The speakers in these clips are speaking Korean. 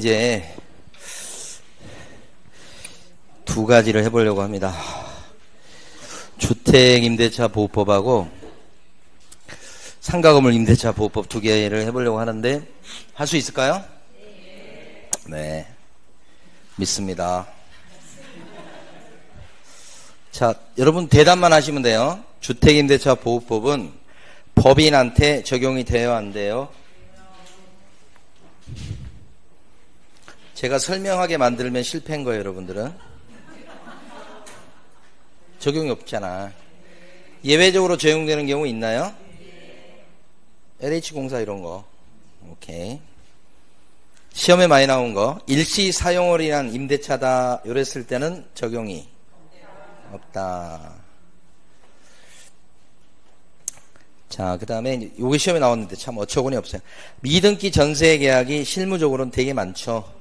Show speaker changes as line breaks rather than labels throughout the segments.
이제 두 가지를 해보려고 합니다. 주택임대차 보호법하고 상가건물 임대차 보호법 두 개를 해보려고 하는데 할 수 있을까요? 네, 믿습니다. 자, 여러분 대답만 하시면 돼요. 주택임대차 보호법은 법인한테 적용이 돼요, 안 돼요? 제가 설명하게 만들면 실패인 거예요, 여러분들은. 적용이 없잖아. 예외적으로 적용되는 경우 있나요? LH공사 이런 거. 오케이. 시험에 많이 나온 거. 일시 사용을 위한 임대차다. 이랬을 때는 적용이 없다. 자, 그 다음에 요게 시험에 나왔는데 참 어처구니 없어요. 미등기 전세 계약이 실무적으로는 되게 많죠.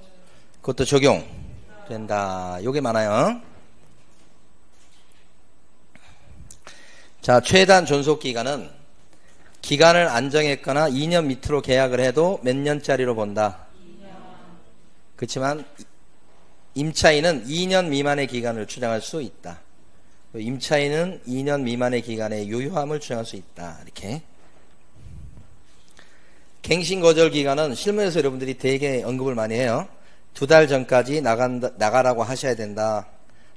그것도 적용된다. 요게 많아요. 자, 최단 존속기간은 기간을 안 정했거나 2년 밑으로 계약을 해도 몇 년짜리로 본다. 2년. 그렇지만 임차인은 2년 미만의 기간을 주장할 수 있다. 임차인은 2년 미만의 기간의 유효함을 주장할 수 있다. 이렇게. 갱신 거절 기간은 실무에서 여러분들이 되게 언급을 많이 해요. 2달 전까지 나가라고 하셔야 된다.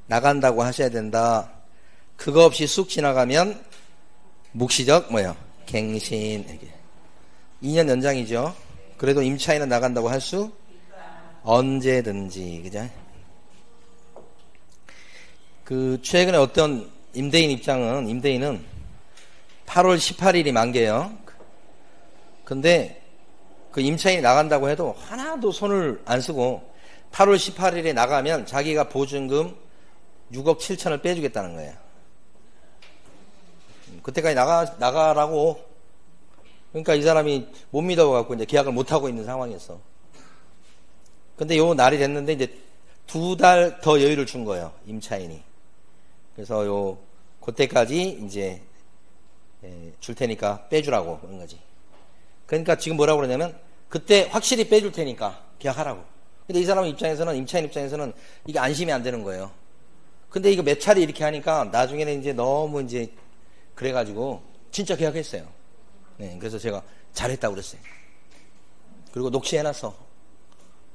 나간다고 하셔야 된다. 그거 없이 쑥 지나가면 묵시적 뭐예요? 갱신. 2년 연장이죠. 그래도 임차인은 나간다고 할 수 언제든지. 그죠? 그 최근에 어떤 임대인은 8월 18일이 만기예요. 근데 그 임차인이 나간다고 해도 하나도 손을 안 쓰고 8월 18일에 나가면 자기가 보증금 6억 7천을 빼주겠다는 거예요. 그때까지 나가라고. 그러니까 이 사람이 못 믿어갖고 이제 계약을 못하고 있는 상황이었어. 근데 요 날이 됐는데 이제 2달 더 여유를 준 거예요, 임차인이. 그래서 그때까지 이제 줄 테니까 빼주라고 그런 거지. 그러니까 지금 뭐라고 그러냐면 그때 확실히 빼줄 테니까 계약하라고. 근데 이 사람 입장에서는, 임차인 입장에서는 이게 안심이 안 되는 거예요. 근데 이거 몇 차례 이렇게 하니까 나중에는 이제 너무 이제 그래가지고 진짜 계약했어요. 네, 그래서 제가 잘했다고 그랬어요. 그리고 녹취해놨어.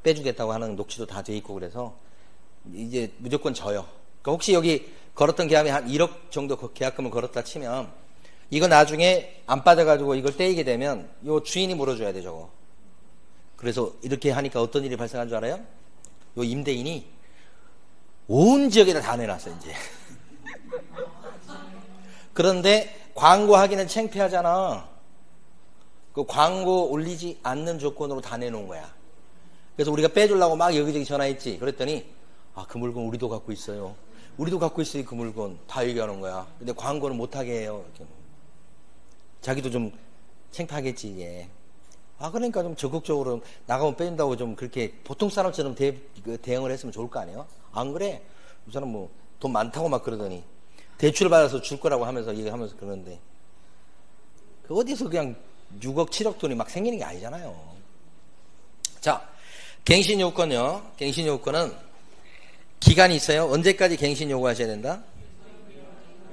빼주겠다고 하는 녹취도 다 돼 있고 그래서 이제 무조건 져요. 그러니까 혹시 여기 걸었던 계약이 한 1억 정도 계약금을 걸었다 치면 이거 나중에 안 빠져가지고 이걸 떼이게 되면 요 주인이 물어줘야 돼, 저거. 그래서 이렇게 하니까 어떤 일이 발생한 줄 알아요? 요 임대인이 온 지역에다 다 내놨어, 이제. 그런데 광고하기는 창피하잖아. 그 광고 올리지 않는 조건으로 다 내놓은 거야. 그래서 우리가 빼주려고 막 여기저기 전화했지. 그랬더니 그 물건 우리도 갖고 있어요. 우리도 갖고 있어요, 그 물건. 다 얘기하는 거야. 근데 광고는 못하게 해요. 이렇게. 자기도 좀 창피하겠지, 이게. 그러니까 좀 적극적으로 나가면 빼준다고 좀 그렇게 보통 사람처럼 대응을 했으면 좋을 거 아니에요? 안 그래? 이 사람 뭐 돈 많다고 막 그러더니 대출 받아서 줄 거라고 하면서 얘기하면서 그러는데 그 어디서 그냥 6억 7억 돈이 막 생기는 게 아니잖아요. 자, 갱신 요건요. 갱신 요건은 기간이 있어요. 언제까지 갱신 요구하셔야 된다?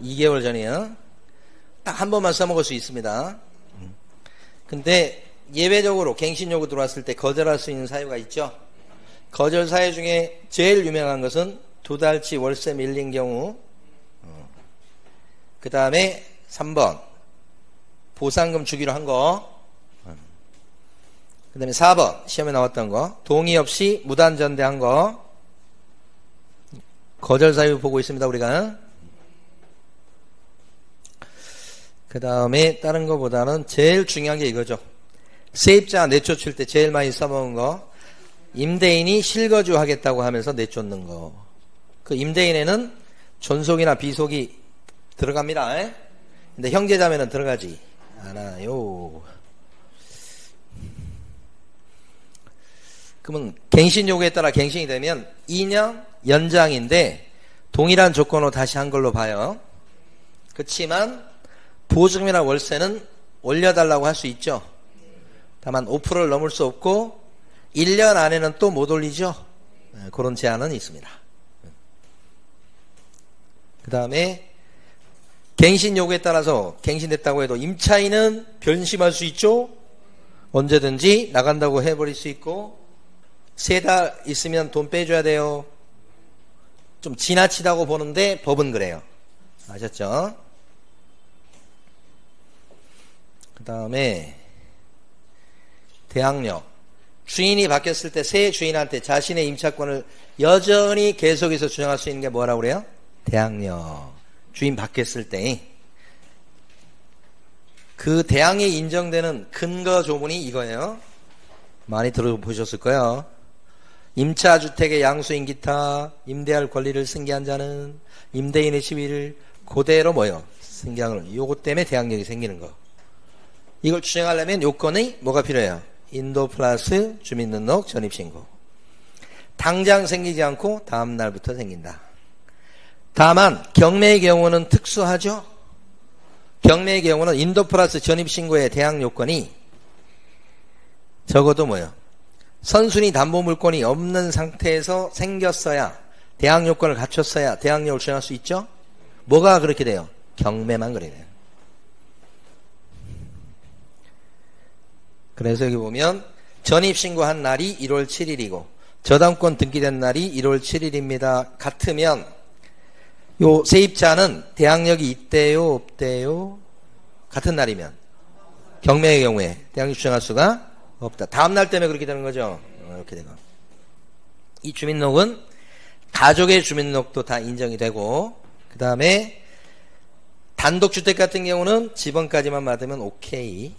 2개월 전이요. 딱 한 번만 써먹을 수 있습니다. 근데 예외적으로 갱신 요구 들어왔을 때 거절할 수 있는 사유가 있죠. 거절 사유 중에 제일 유명한 것은 2달치 월세 밀린 경우. 그 다음에 3번 보상금 주기로 한 거. 그 다음에 4번 시험에 나왔던 거 동의 없이 무단전대한 거. 거절 사유 보고 있습니다, 우리가. 그 다음에 다른 거보다는 제일 중요한 게 이거죠. 세입자 내쫓을 때 제일 많이 써먹은 거. 임대인이 실거주 하겠다고 하면서 내쫓는 거. 그 임대인에는 존속이나 비속이 들어갑니다. 근데 형제자매는 들어가지 않아요. 그러면 갱신 요구에 따라 갱신이 되면 2년 연장인데 동일한 조건으로 다시 한 걸로 봐요. 그렇지만 보증금이나 월세는 올려달라고 할 수 있죠. 다만 5%를 넘을 수 없고 1년 안에는 또 못 올리죠. 그런 제한은 있습니다. 그 다음에 갱신 요구에 따라서 갱신됐다고 해도 임차인은 변심할 수 있죠. 언제든지 나간다고 해버릴 수 있고 3달 있으면 돈 빼줘야 돼요. 좀 지나치다고 보는데 법은 그래요. 아셨죠? 그 다음에 대항력. 주인이 바뀌었을 때 새 주인한테 자신의 임차권을 여전히 계속해서 주장할 수 있는 게 뭐라고 그래요? 대항력. 주인 바뀌었을 때 그 대항이 인정되는 근거 조문이 이거예요. 많이 들어보셨을 거예요. 임차주택의 양수인 기타 임대할 권리를 승계한 자는 임대인의 시비를 그대로 뭐요? 승계하는 요거 때문에 대항력이 생기는 거. 이걸 주장하려면 요건이 뭐가 필요해요? 인도 플러스 주민등록 전입신고. 당장 생기지 않고 다음 날부터 생긴다. 다만 경매의 경우는 특수하죠. 경매의 경우는 인도 플러스 전입신고의 대항 요건이 적어도 뭐예요? 선순위 담보물권이 없는 상태에서 생겼어야 대항 요건을 갖췄어야 대항력을 주장할 수 있죠. 뭐가 그렇게 돼요? 경매만 그래 돼요. 그래서 여기 보면 전입신고한 날이 1월 7일이고 저당권 등기된 날이 1월 7일입니다. 같으면 요 세입자는 대항력이 있대요, 없대요? 같은 날이면 경매의 경우에 대항력 주장할 수가 없다. 다음 날 때문에 그렇게 되는 거죠. 이렇게 되고 이 주민등록은 가족의 주민등록도 다 인정이 되고 그 다음에 단독주택 같은 경우는 지번까지만 받으면 오케이.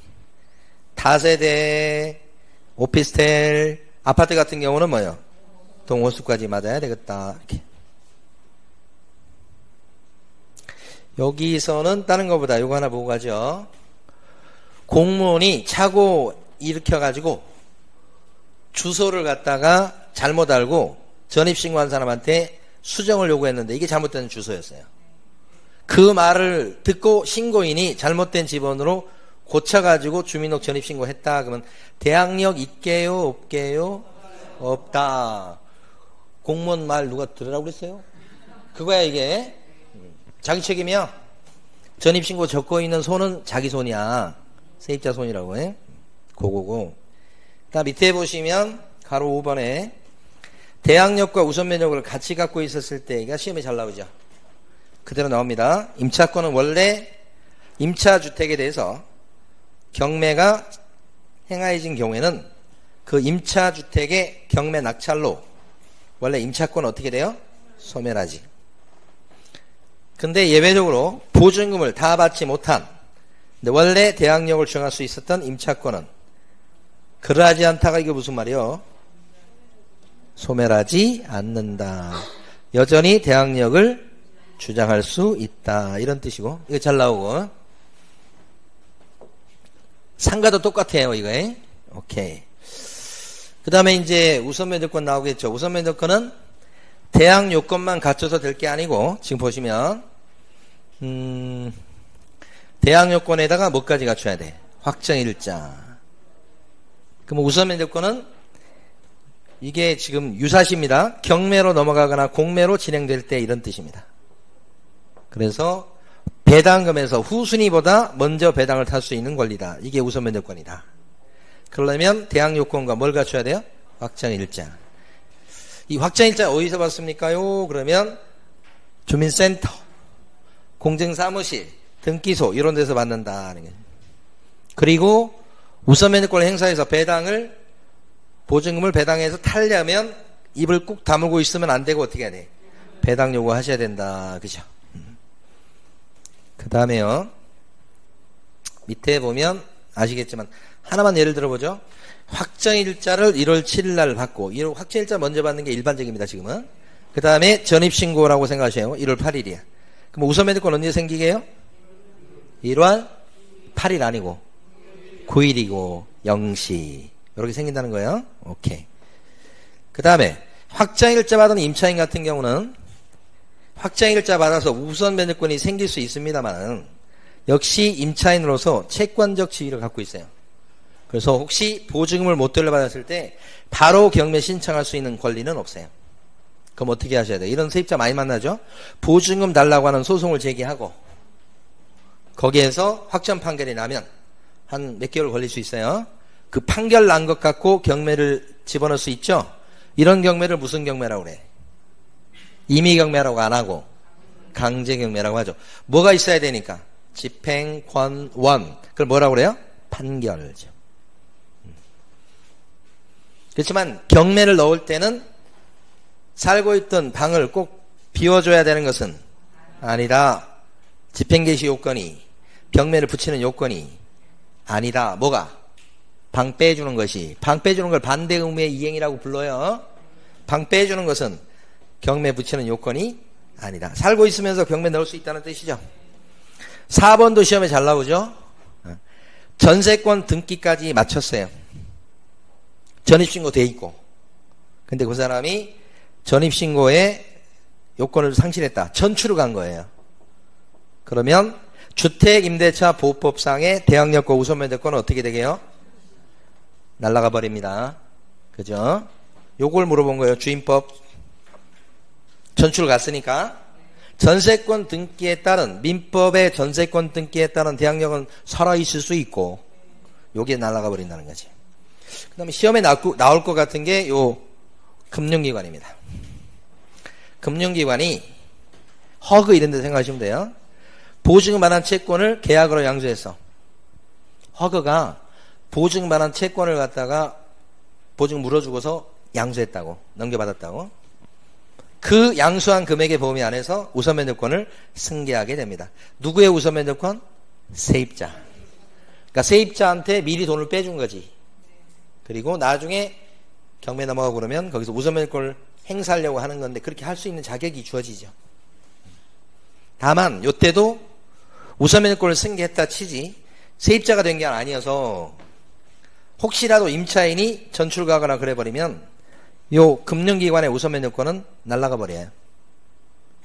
다세대, 오피스텔, 아파트 같은 경우는 뭐예요? 동호수까지 맞아야 되겠다. 이렇게. 여기서는 다른 것보다 이거 하나 보고 가죠. 공무원이 착오 일으켜가지고 주소를 갖다가 잘못 알고 전입신고한 사람한테 수정을 요구했는데 이게 잘못된 주소였어요. 그 말을 듣고 신고인이 잘못된 지번으로 고쳐가지고 주민등록 전입신고했다. 그러면 대항력 있게요? 없게요? 없다. 공무원 말 누가 들으라고 그랬어요? 그거야 이게. 자기 책임이야. 전입신고 적고 있는 손은 자기 손이야. 세입자 손이라고 해. 고고고. 다음 밑에 보시면 가로 5번에 대항력과 우선면역을 같이 갖고 있었을 때가 시험에 잘 나오죠. 그대로 나옵니다. 임차권은 원래 임차주택에 대해서 경매가 행하여진 경우에는 그 임차주택의 경매 낙찰로 원래 임차권은 어떻게 돼요? 소멸하지. 근데 예외적으로 보증금을 다 받지 못한 근데 원래 대항력을 주장할 수 있었던 임차권은 그러하지 않다가 이게 무슨 말이요? 소멸하지 않는다. 여전히 대항력을 주장할 수 있다. 이런 뜻이고 이거 잘 나오고 상가도 똑같아요. 이거 오케이. 그 다음에 이제 우선면접권 나오겠죠. 우선면접권은 대항 요건만 갖춰서 될 게 아니고 지금 보시면 대항 요건에다가 뭐까지 갖춰야 돼? 확정일자. 그럼 우선면접권은 이게 지금 유사시입니다. 경매로 넘어가거나 공매로 진행될 때 이런 뜻입니다. 그래서 배당금에서 후순위보다 먼저 배당을 탈 수 있는 권리다. 이게 우선면접권이다. 그러려면 대항 요건과 뭘 갖춰야 돼요? 확정일자. 이 확정일자 어디서 받습니까요? 그러면 주민센터, 공증사무실, 등기소 이런 데서 받는다. 그리고 우선면접권을 행사해서 배당을 보증금을 배당해서 타려면 입을 꾹 다물고 있으면 안 되고 어떻게 해야 돼? 배당 요구하셔야 된다. 그죠? 그 다음에요. 밑에 보면 아시겠지만 하나만 예를 들어보죠. 확정일자를 1월 7일 날 받고 1월 확정일자 먼저 받는 게 일반적입니다. 지금은. 그 다음에 전입신고라고 생각하셔요. 1월 8일이야. 그럼 우선면접권 언제 생기게요? 1월 8일 아니고 9일이고 0시 이렇게 생긴다는 거예요. 오케이. 그 다음에 확정일자 받은 임차인 같은 경우는 확정일자 받아서 우선면접권이 생길 수 있습니다만 역시 임차인으로서 채권적 지위를 갖고 있어요. 그래서 혹시 보증금을 못 돌려받았을 때 바로 경매 신청할 수 있는 권리는 없어요. 그럼 어떻게 하셔야 돼요? 이런 세입자 많이 만나죠? 보증금 달라고 하는 소송을 제기하고 거기에서 확정 판결이 나면 한 몇 개월 걸릴 수 있어요. 그 판결 난 것 갖고 경매를 집어넣을 수 있죠? 이런 경매를 무슨 경매라고 그래? 임의 경매라고 안 하고 강제 경매라고 하죠. 뭐가 있어야 되니까? 집행권원. 그걸 뭐라고 그래요? 판결이죠. 그렇지만 경매를 넣을 때는 살고 있던 방을 꼭 비워줘야 되는 것은 아니라 집행개시 요건이 경매를 붙이는 요건이 아니라 뭐가? 방 빼주는 것이 방 빼주는 걸 반대 의무의 이행이라고 불러요. 방 빼주는 것은 경매 붙이는 요건이 아니다. 살고 있으면서 경매 넣을 수 있다는 뜻이죠. 4번도 시험에 잘 나오죠. 전세권 등기까지 마쳤어요. 전입신고 돼 있고 근데 그 사람이 전입신고에 요건을 상실했다. 전출을 간 거예요. 그러면 주택임대차 보호법상의 대항력과 우선면제권은 어떻게 되게요? 날아가 버립니다. 그죠? 요걸 물어본 거예요. 주임법. 전출 갔으니까. 전세권 등기에 따른 민법의 전세권 등기에 따른 대항력은 살아있을 수 있고 요게 날아가 버린다는 거지. 그 다음에 시험에 나올 것 같은 게 요 금융기관입니다. 금융기관이 허그 이런 데 생각하시면 돼요. 보증받은 채권을 계약으로 양수했어. 허그가 보증받은 채권을 갖다가 보증 물어주고서 양수했다고, 넘겨받았다고. 그 양수한 금액의 범위 안에서 우선면제권을 승계하게 됩니다. 누구의 우선면제권? 세입자. 그러니까 세입자한테 미리 돈을 빼준 거지. 그리고 나중에 경매 넘어가고 그러면 거기서 우선면제권을 행사하려고 하는 건데 그렇게 할 수 있는 자격이 주어지죠. 다만 요때도 우선면제권을 승계했다 치지 세입자가 된 게 아니어서 혹시라도 임차인이 전출가거나 그래버리면 요 금융기관의 우선면제권은 날아가 버려요.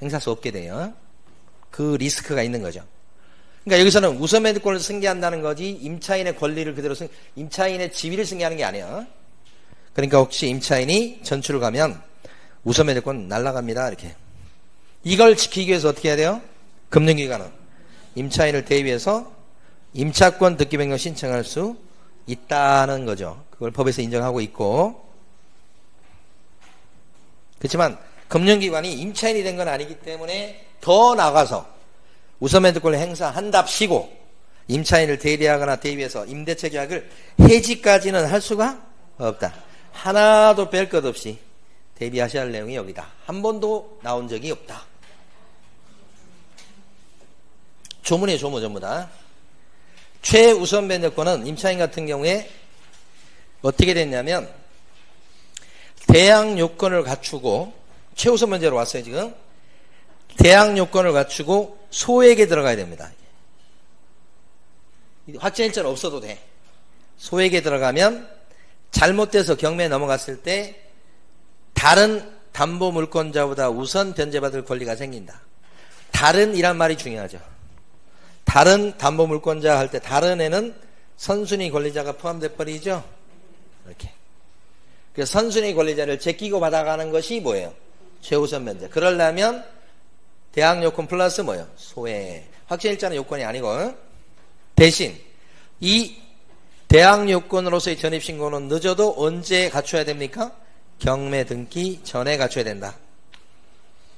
행사할 수 없게 돼요. 그 리스크가 있는 거죠. 그러니까 여기서는 우선면제권을 승계한다는 거지 임차인의 권리를 그대로 임차인의 지위를 승계하는 게 아니에요. 그러니까 혹시 임차인이 전출을 가면 우선면제권 날아갑니다. 이렇게. 이걸 지키기 위해서 어떻게 해야 돼요? 금융기관은 임차인을 대위해서 임차권 등기 변경 신청할 수 있다는 거죠. 그걸 법에서 인정하고 있고. 그렇지만 금융기관이 임차인이 된 건 아니기 때문에 더 나가서 우선면제권을 행사한답시고 임차인을 대리하거나 대위해서 임대차 계약을 해지까지는 할 수가 없다. 하나도 뺄 것 없이 대비하셔야 할 내용이 여기다. 한 번도 나온 적이 없다. 조문이에요. 조문 전부 다. 최우선 면제권은 임차인 같은 경우에 어떻게 됐냐면 대항 요건을 갖추고 최우선 면제로 왔어요. 지금 대항 요건을 갖추고 소액에 들어가야 됩니다. 확정일자는 없어도 돼. 소액에 들어가면 잘못돼서 경매에 넘어갔을 때 다른 담보물권자보다 우선 변제받을 권리가 생긴다. 다른 이란 말이 중요하죠. 다른 담보물권자 할 때 다른 애는 선순위 권리자가 포함돼 버리죠. 이렇게. 그래서 선순위 권리자를 제끼고 받아가는 것이 뭐예요? 최우선 변제. 그러려면 대항 요건 플러스 뭐예요? 소액. 확정일자는 요건이 아니고 대신 이 대항 요건으로서의 전입신고는 늦어도 언제 갖춰야 됩니까? 경매 등기 전에 갖춰야 된다.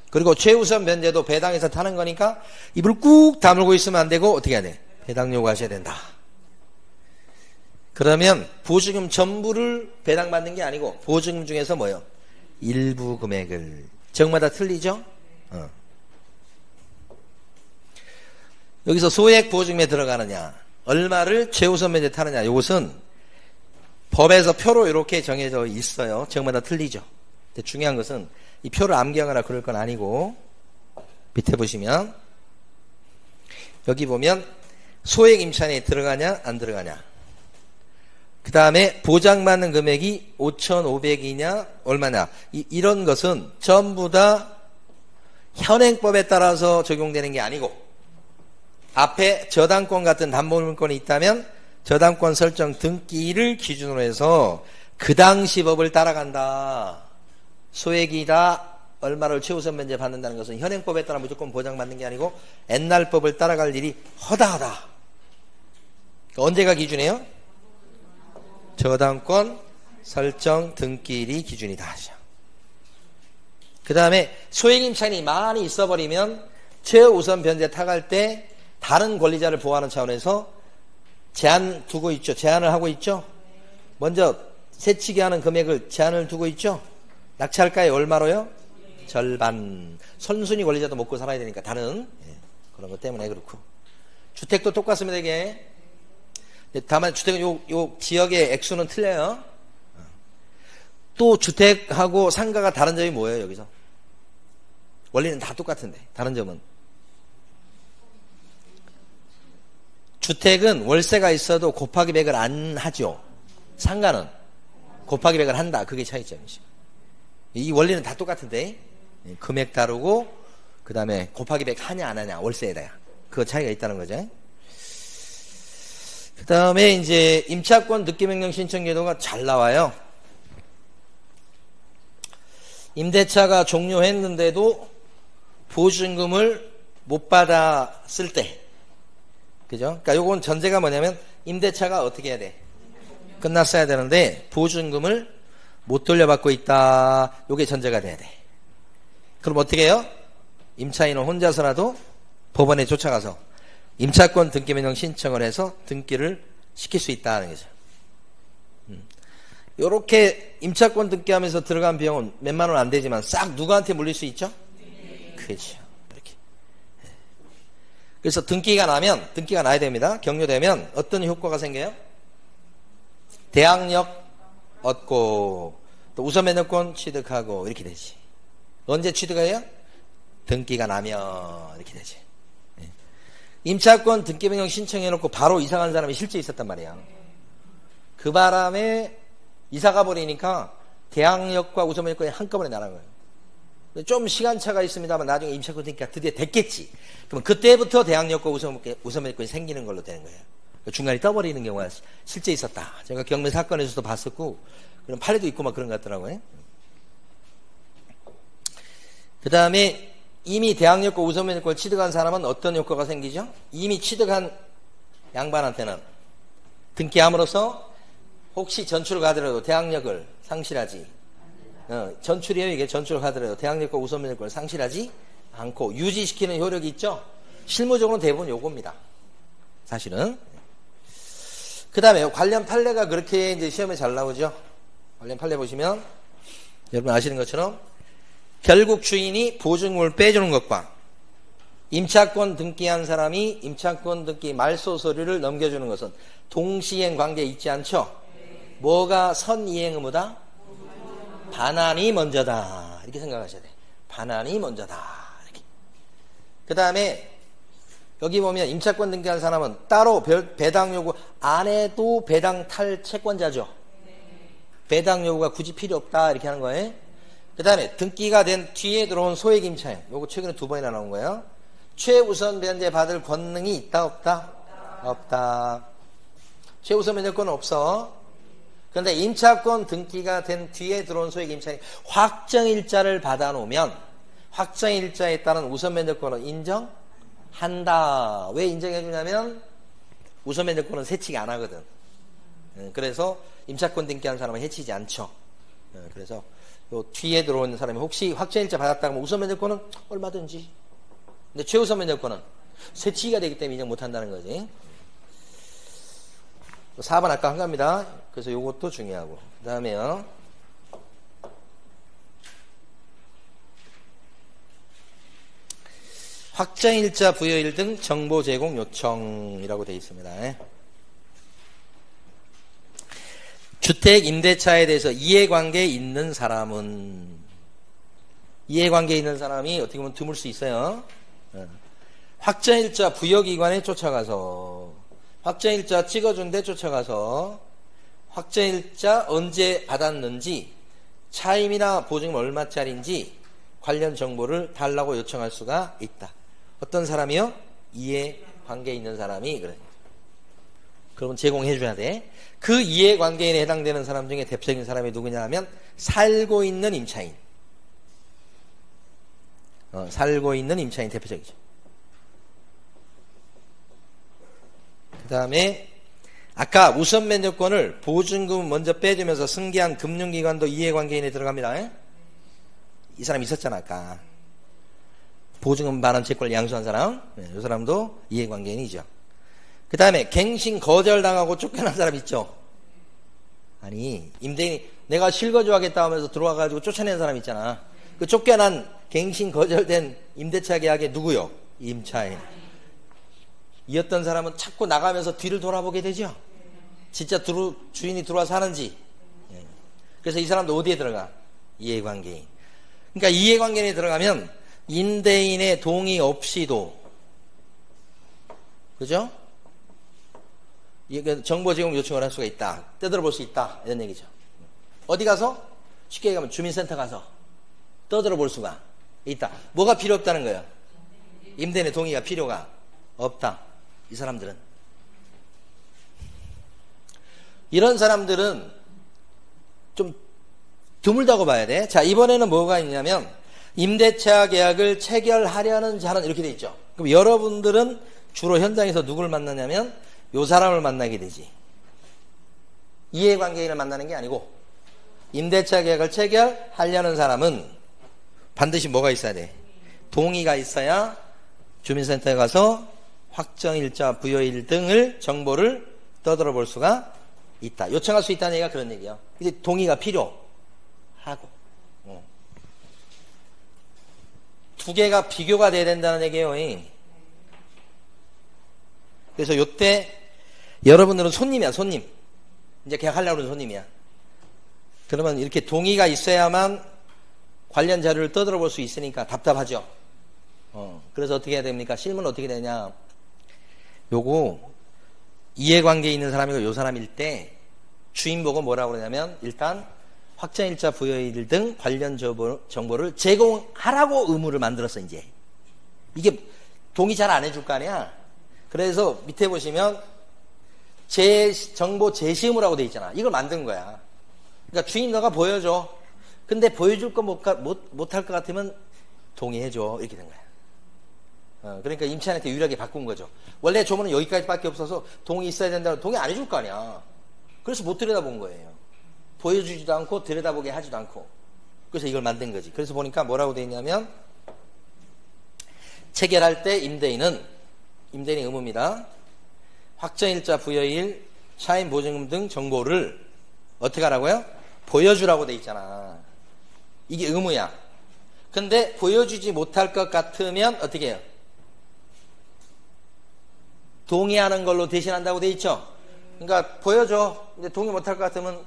그리고 최우선 변제도 배당에서 타는 거니까 입을 꾹 다물고 있으면 안 되고 어떻게 해야 돼? 배당 요구하셔야 된다. 그러면 보증금 전부를 배당받는 게 아니고 보증금 중에서 뭐요? 일부 금액을. 지역마다 틀리죠? 여기서 소액 보증금에 들어가느냐 얼마를 최우선 변제 타느냐 이것은 법에서 표로 이렇게 정해져 있어요. 지역마다 틀리죠. 근데 중요한 것은 이 표를 암기하거나 그럴 건 아니고 밑에 보시면 여기 보면 소액 임차인에 들어가냐 안 들어가냐 그 다음에 보장받는 금액이 5,500이냐 얼마냐 이런 것은 전부 다 현행법에 따라서 적용되는 게 아니고 앞에 저당권 같은 담보물권이 있다면 저당권 설정 등기를 기준으로 해서 그 당시 법을 따라간다. 소액이다. 얼마를 최우선 면제 받는다는 것은 현행법에 따라 무조건 보장받는 게 아니고 옛날 법을 따라갈 일이 허다하다. 언제가 기준이에요? 저당권 설정 등기일이 기준이다. 그 다음에 소액 임차인이 많이 있어버리면 최우선 변제 타갈 때 다른 권리자를 보호하는 차원에서 제한 두고 있죠. 제한을 하고 있죠. 먼저 세치게 하는 금액을 제한을 두고 있죠. 낙찰가에 얼마로요? 절반. 선순위 권리자도 먹고 살아야 되니까 다른 그런 것 때문에 그렇고. 주택도 똑같습니다. 이게. 다만 주택은 요 지역의 액수는 틀려요. 또 주택하고 상가가 다른 점이 뭐예요? 여기서 원리는 다 똑같은데 다른 점은 주택은 월세가 있어도 곱하기 100을 안 하죠. 상가는 곱하기 100을 한다. 그게 차이점이죠. 이 원리는 다 똑같은데 금액 다르고 그 다음에 곱하기 100 하냐 안 하냐 월세에다가 그 차이가 있다는 거죠. 그 다음에 이제 임차권 등기명령 신청 제도가 잘 나와요. 임대차가 종료했는데도 보증금을 못 받았을 때, 그죠? 그러니까 요건 전제가 뭐냐면 임대차가 어떻게 해야 돼? 끝났어야 되는데 보증금을 못 돌려받고 있다. 요게 전제가 돼야 돼. 그럼 어떻게 해요? 임차인은 혼자서라도 법원에 쫓아가서 임차권 등기명령 신청을 해서 등기를 시킬 수 있다는 거죠. 요렇게 임차권 등기하면서 들어간 비용은 몇만 원 안 되지만 싹 누구한테 물릴 수 있죠? 그렇죠. 이렇게. 그래서 등기가 나야 됩니다. 경료되면 어떤 효과가 생겨요? 대항력 얻고 또 우선 면허권 취득하고 이렇게 되지. 언제 취득해요? 등기가 나면 이렇게 되지. 임차권 등기명령 신청해놓고 바로 이사간 사람이 실제 있었단 말이야. 그 바람에 이사가 버리니까 대항력과 우선면허권이 한꺼번에 나간 거예요. 좀 시간차가 있습니다만 나중에 임차권 등기가 드디어 됐겠지. 그러면 그때부터 대항력과 우선면허권이 생기는 걸로 되는 거예요. 중간에 떠버리는 경우가 실제 있었다. 제가 경매 사건에서도 봤었고 그런 판례도 있고 막 그런 것 같더라고요. 그 다음에 이미 대항력과 우선면허권을 취득한 사람은 어떤 효과가 생기죠? 이미 취득한 양반한테는 등기함으로써 혹시 전출을 가더라도 대항력을 상실하지. 전출이에요. 이게 전출을 가더라도 대항력과 우선면허권을 상실하지 않고 유지시키는 효력이 있죠. 실무적으로는 대부분 요겁니다. 사실은. 그 다음에 관련 판례가 그렇게 이제 시험에 잘 나오죠. 관련 판례 보시면 여러분 아시는 것처럼 결국 주인이 보증금을 빼주는 것과 임차권 등기한 사람이 임차권 등기 말소 서류를 넘겨주는 것은 동시행 관계에 있지 않죠. 뭐가 선이행 의무다? 반환이 먼저다. 이렇게 생각하셔야 돼. 반환이 먼저다. 이렇게. 그 다음에 여기 보면 임차권 등기한 사람은 따로 배당 요구 안 해도 배당 탈 채권자죠. 배당 요구가 굳이 필요 없다. 이렇게 하는 거예요. 그 다음에 등기가 된 뒤에 들어온 소액 임차인. 요거 최근에 2번이나 나온 거예요. 최우선 변제 받을 권능이 있다 없다? 없다. 최우선 변제권은 없어. 그런데 임차권 등기가 된 뒤에 들어온 소액 임차인이 확정일자를 받아놓으면 확정일자에 따른 우선 변제권은 인정한다. 왜 인정해주냐면 우선 변제권은 세치기 안 하거든. 그래서 임차권 등기한 사람은 해치지 않죠. 그래서 요 뒤에 들어오는 사람이 혹시 확정일자 받았다 그러면 우선 면제권은 얼마든지. 근데 최우선 면제권은 세치기가 되기 때문에 인정 못한다는 거지. 4번 아까 한 겁니다. 그래서 요것도 중요하고. 그 다음에요. 확정일자 부여일 등 정보 제공 요청이라고 되어 있습니다. 주택 임대차에 대해서 이해관계에 있는 사람은 이해관계에 있는 사람이 어떻게 보면 드물 수 있어요. 확정일자 부여기관에 쫓아가서 확정일자 찍어준 데 쫓아가서 확정일자 언제 받았는지 차임이나 보증금 얼마짜리인지 관련 정보를 달라고 요청할 수가 있다. 어떤 사람이요? 이해관계에 있는 사람이 그래. 그러면 제공해줘야 돼. 그 이해관계인에 해당되는 사람 중에 대표적인 사람이 누구냐 하면 살고 있는 임차인. 살고 있는 임차인 대표적이죠. 그 다음에 아까 우선 면접권을 보증금 먼저 빼주면서 승계한 금융기관도 이해관계인에 들어갑니다. 이 사람 있었잖아 아까. 보증금 반환 채권을 양수한 사람. 이 사람도 이해관계인이죠. 그 다음에 갱신 거절당하고 쫓겨난 사람 있죠. 아니 임대인이 내가 실거주하겠다 하면서 들어와가지고 쫓아낸 사람 있잖아. 그 쫓겨난 갱신 거절된 임대차 계약의 누구요? 임차인. 이었던 사람은 자꾸 나가면서 뒤를 돌아보게 되죠. 진짜 주인이 들어와 사는지. 그래서 이 사람도 어디에 들어가? 이해관계인. 그러니까 이해관계인에 들어가면 임대인의 동의 없이도, 그죠? 정보 제공 요청을 할 수가 있다. 떠들어볼 수 있다. 이런 얘기죠. 어디 가서? 쉽게 얘기하면 주민센터 가서 떠들어볼 수가 있다. 뭐가 필요 없다는 거예요? 임대인의 동의가 필요가 없다. 이 사람들은. 이런 사람들은 좀 드물다고 봐야 돼. 자, 이번에는 뭐가 있냐면 임대차 계약을 체결하려는 자는 이렇게 돼 있죠. 그럼 여러분들은 주로 현장에서 누구를 만나냐면 요 사람을 만나게 되지. 이해관계인을 만나는 게 아니고 임대차 계약을 체결하려는 사람은 반드시 뭐가 있어야 돼? 동의가 있어야 주민센터에 가서 확정일자, 부여일 등을 정보를 떠들어 볼 수가 있다. 요청할 수 있다는 얘기가 그런 얘기예요. 이제 동의가 필요하고. 두 개가 비교가 돼야 된다는 얘기예요. 그래서 요때 여러분들은 손님이야, 손님. 이제 계약하려고 하는 손님이야. 그러면 이렇게 동의가 있어야만 관련 자료를 떠들어 볼 수 있으니까 답답하죠. 그래서 어떻게 해야 됩니까? 실무는 어떻게 되냐? 요거 이해관계에 있는 사람이고 요 사람일 때 주인 보고 뭐라고 그러냐면 일단 확정일자, 부여일 등 관련 정보를 제공하라고 의무를 만들었어. 이제 이게 동의 잘 안 해줄 거 아니야. 그래서 밑에 보시면 정보 제시 의무라고 돼 있잖아. 이걸 만든 거야. 그러니까 주인 너가 보여줘. 근데 보여줄 거 못할 것 같으면 동의해줘. 이렇게 된 거야. 그러니까 임차인한테 유일하게 바꾼 거죠. 원래 조문은 여기까지밖에 없어서 동의 있어야 된다고 동의 안 해줄 거 아니야. 그래서 못 들여다본 거예요. 보여주지도 않고 들여다보게 하지도 않고. 그래서 이걸 만든 거지. 그래서 보니까 뭐라고 돼 있냐면 체결할 때 임대인의 의무입니다. 확정일자, 부여일, 차임 보증금 등 정보를 어떻게 하라고요? 보여주라고 돼 있잖아. 이게 의무야. 근데 보여주지 못할 것 같으면 어떻게 해요? 동의하는 걸로 대신한다고 돼 있죠. 그러니까 보여줘. 근데 동의 못할 것 같으면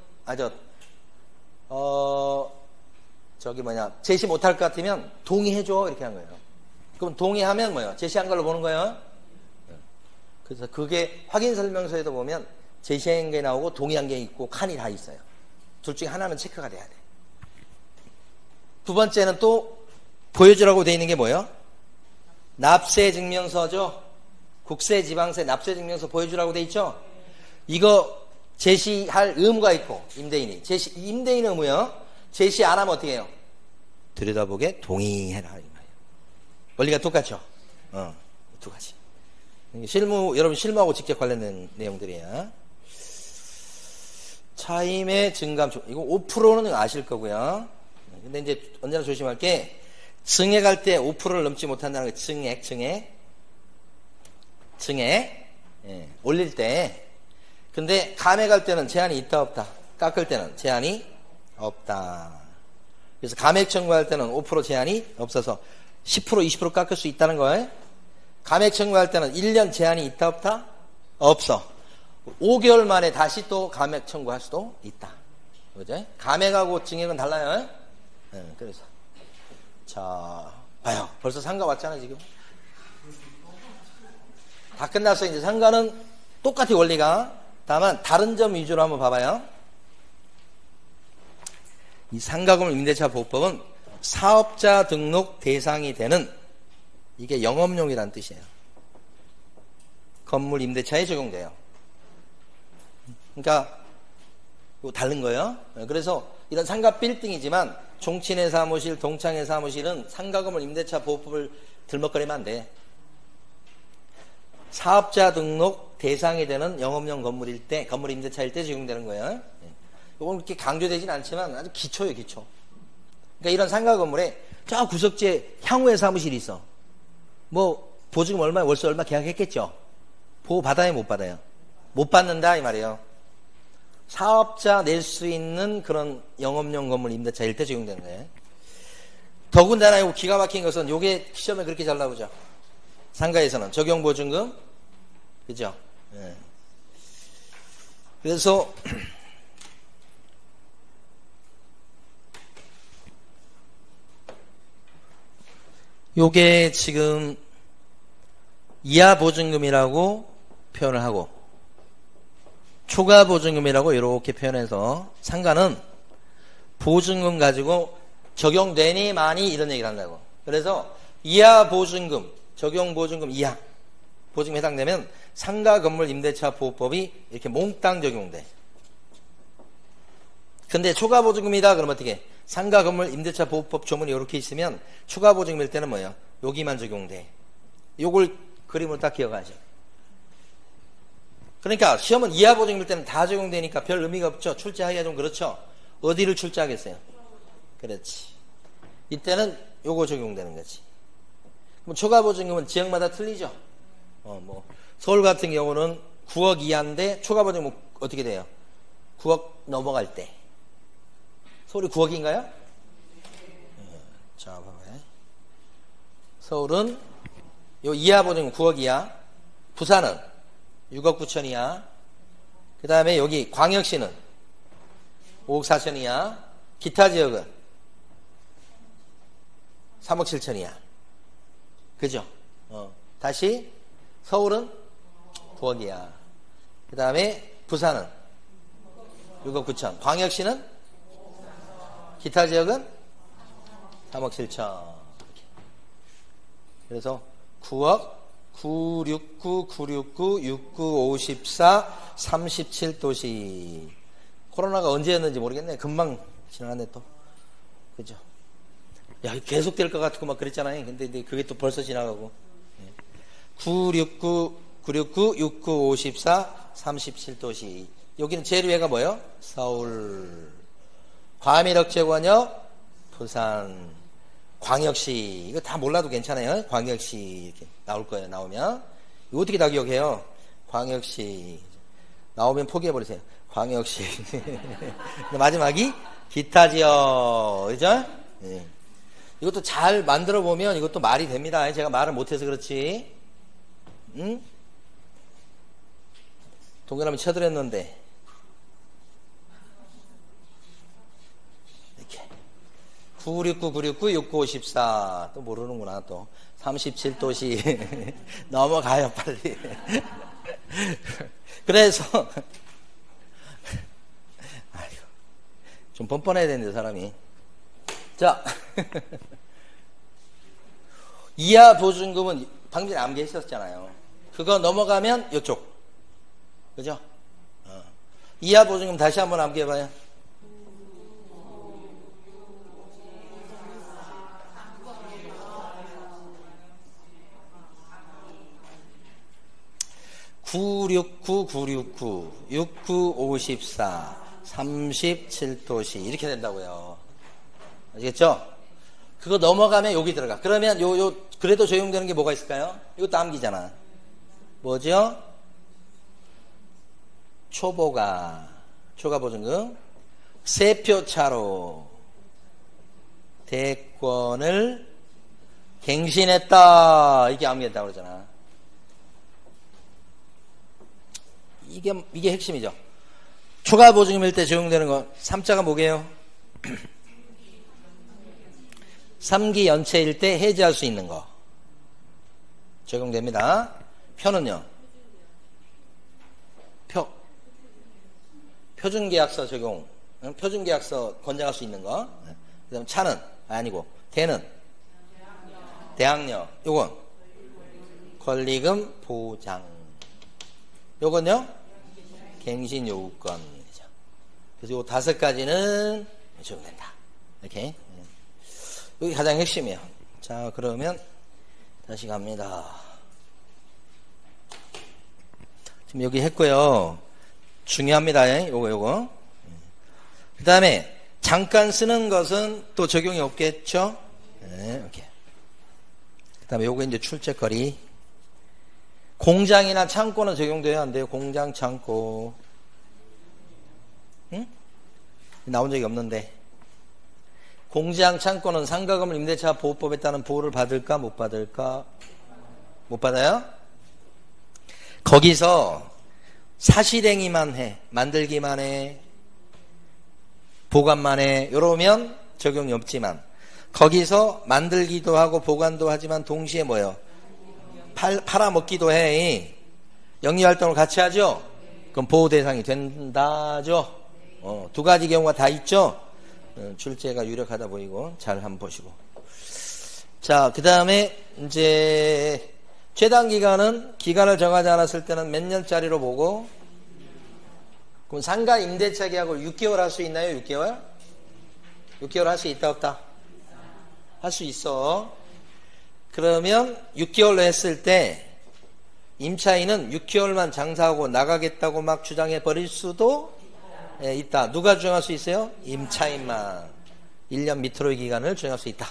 제시 못할 것 같으면 동의해줘. 이렇게 한 거예요. 그럼 동의하면 뭐예요? 제시한 걸로 보는 거예요. 그래서 그게 확인 설명서에도 보면 제시한 게 나오고 동의한 게 있고 칸이 다 있어요. 둘 중에 하나는 체크가 돼야 돼. 두 번째는 또 보여주라고 돼 있는 게 뭐예요? 납세증명서죠. 국세, 지방세, 납세증명서 보여주라고 돼 있죠. 이거 제시할 의무가 있고 임대인이 임대인 의무요. 제시 안 하면 어떻게 해요? 들여다보게 동의해라. 원리가 똑같죠. 두 가지. 여러분 실무하고 직접 관련된 내용들이에요. 차임의 증감, 이거 5%는 아실 거고요. 근데 이제 언제나 조심할 게 증액할 때 5%를 넘지 못한다는 거. 증액. 예, 올릴 때. 근데 감액할 때는 제한이 있다 없다. 깎을 때는 제한이 없다. 그래서 감액 청구할 때는 5% 제한이 없어서 10% 20% 깎을 수 있다는 거예요. 감액 청구할 때는 1년 제한이 있다 없다? 없어. 5개월 만에 다시 또 감액 청구할 수도 있다. 그죠? 감액하고 증액은 달라요. 네, 그래서 자 봐요. 벌써 상가 왔잖아요. 지금 다 끝났어. 이제 상가는 똑같이 원리가. 다만 다른 점 위주로 한번 봐봐요. 이 상가금융 임대차 보호법은 사업자 등록 대상이 되는, 이게 영업용이라는 뜻이에요. 건물 임대차에 적용돼요. 그러니까 이거 다른 거예요. 그래서 이런 상가 빌딩이지만 종친의 사무실, 동창의 사무실은 상가 건물 임대차 보호법을 들먹거리면 안 돼. 사업자 등록 대상이 되는 영업용 건물일 때, 건물 임대차일 때 적용되는 거예요. 이건 그렇게 강조되진 않지만 아주 기초예요, 기초. 그러니까 이런 상가 건물에 저 구석지에 향후의 사무실이 있어. 뭐 보증금 얼마, 월세 얼마 계약했겠죠. 보호 받아요, 못 받아요? 못 받는다 이 말이에요. 사업자 낼 수 있는 그런 영업용 건물 임대차일 때 적용되는 거예요. 더군다나 이거 기가 막힌 것은 요게 시험에 그렇게 잘 나오죠. 상가에서는 적용보증금, 그죠? 예. 그래서 요게 지금 이하 보증금이라고 표현을 하고 초과 보증금이라고 이렇게 표현해서 상가는 보증금 가지고 적용되니 많이 이런 얘기를 한다고. 그래서 이하 보증금, 적용 보증금 이하 보증금 해당되면 상가 건물 임대차 보호법이 이렇게 몽땅 적용돼. 근데 초과 보증금이다 그러면 어떻게? 상가 건물 임대차 보호법 조문이 이렇게 있으면 초과 보증금일 때는 뭐예요? 여기만 적용돼. 요걸 그림으로 딱 기억하죠. 그러니까 시험은 이하 보증금일 때는 다 적용되니까 별 의미가 없죠. 출제하기가 좀 그렇죠. 어디를 출제하겠어요? 그렇지. 이때는 요거 적용되는 거지. 그럼 초과 보증금은 지역마다 틀리죠. 뭐 서울 같은 경우는 9억 이하인데 초과 보증금은 어떻게 돼요? 9억 넘어갈 때. 서울이 9억인가요? 자, 봐봐요. 서울은 요 이하 보증금 9억 이하. 부산은 6억 9천 이하. 그 다음에 여기 광역시는 5억 4천 이하. 기타 지역은 3억 7천 이하. 그죠? 다시 서울은 9억 이하. 그 다음에 부산은 6억 9천. 광역시는 기타 지역은 3억 7천. 그래서 9억 969, 969, 69, 54, 37도시. 코로나가 언제였는지 모르겠네. 금방 지나갔네 또. 그죠? 야, 계속 될 것 같고 막 그랬잖아요. 근데 그게 또 벌써 지나가고. 969, 969, 69, 54, 37도시. 여기는 제일 위에가 뭐예요? 서울. 과밀억제권역, 부산. 광역시. 이거 다 몰라도 괜찮아요. 광역시. 이렇게 나올 거예요. 나오면. 이거 어떻게 다 기억해요? 광역시. 나오면 포기해버리세요. 광역시. 마지막이 기타 지역. 그죠? 네. 이것도 잘 만들어 보면 이것도 말이 됩니다. 제가 말을 못해서 그렇지. 응? 동그라미 쳐드렸는데. 이렇게. 969, 969, 69, 54. 또 모르는구나, 또. 37도시. 넘어가요, 빨리. 그래서, 아이고, 좀 뻔뻔해야 되는데, 사람이. 자. 이하 보증금은 방금 전에 암기했었잖아요. 그거 넘어가면 이쪽. 그죠? 이하 보증금 다시 한번 암기해봐요. (969) 969 69 54 37도시 이렇게 된다고요. 아시겠죠? 그거 넘어가면 여기 들어가. 그러면 그래도 적용되는 게 뭐가 있을까요? 이것도 암기잖아. 뭐죠? 초과 보증금. 세표 차로 대권을 갱신했다. 이게 암기했다고 그러잖아. 이게 핵심이죠. 초과 보증금일 때 적용되는 거. 3자가 뭐게요? 3기 연체일 때 해지할 수 있는 거 적용됩니다. 표는요? 표준계약서 적용. 표준계약서 권장할 수 있는 거. 그 다음 차는 아니고 대는 대항력. 요건 권리금 보장. 요건요? 갱신 요구권. 그래서 요 5가지는 적용된다. 이렇게. 여기 가장 핵심이에요. 자, 그러면 다시 갑니다. 지금 여기 했고요. 중요합니다. 요거. 그 다음에 잠깐 쓰는 것은 또 적용이 없겠죠? 네, 이렇게. 그 다음에 요거 이제 출제거리. 공장이나 창고는 적용돼야 안 돼요. 공장, 창고. 응? 나온 적이 없는데. 공장, 창고는 상가건물 임대차 보호법에 따른 보호를 받을까, 못 받을까? 못 받아요? 거기서 사실행위만 해, 만들기만 해, 보관만 해, 이러면 적용이 없지만, 거기서 만들기도 하고 보관도 하지만 동시에 뭐예요? 팔아먹기도 해. 영리활동을 같이 하죠? 그럼 보호 대상이 된다죠? 2가지 경우가 다 있죠? 출제가 유력하다 보이고, 잘 한번 보시고. 자, 그 다음에, 이제, 최단 기간을 정하지 않았을 때는 몇 년짜리로 보고, 그럼 상가 임대차 계약을 6개월 할 수 있나요? 6개월? 6개월 할 수 있다, 없다? 할 수 있어. 그러면 6개월로 했을 때, 임차인은 6개월만 장사하고 나가겠다고 막 주장해 버릴 수도 있다. 누가 주장할 수 있어요? 임차인만. 1년 밑으로의 기간을 주장할 수 있다.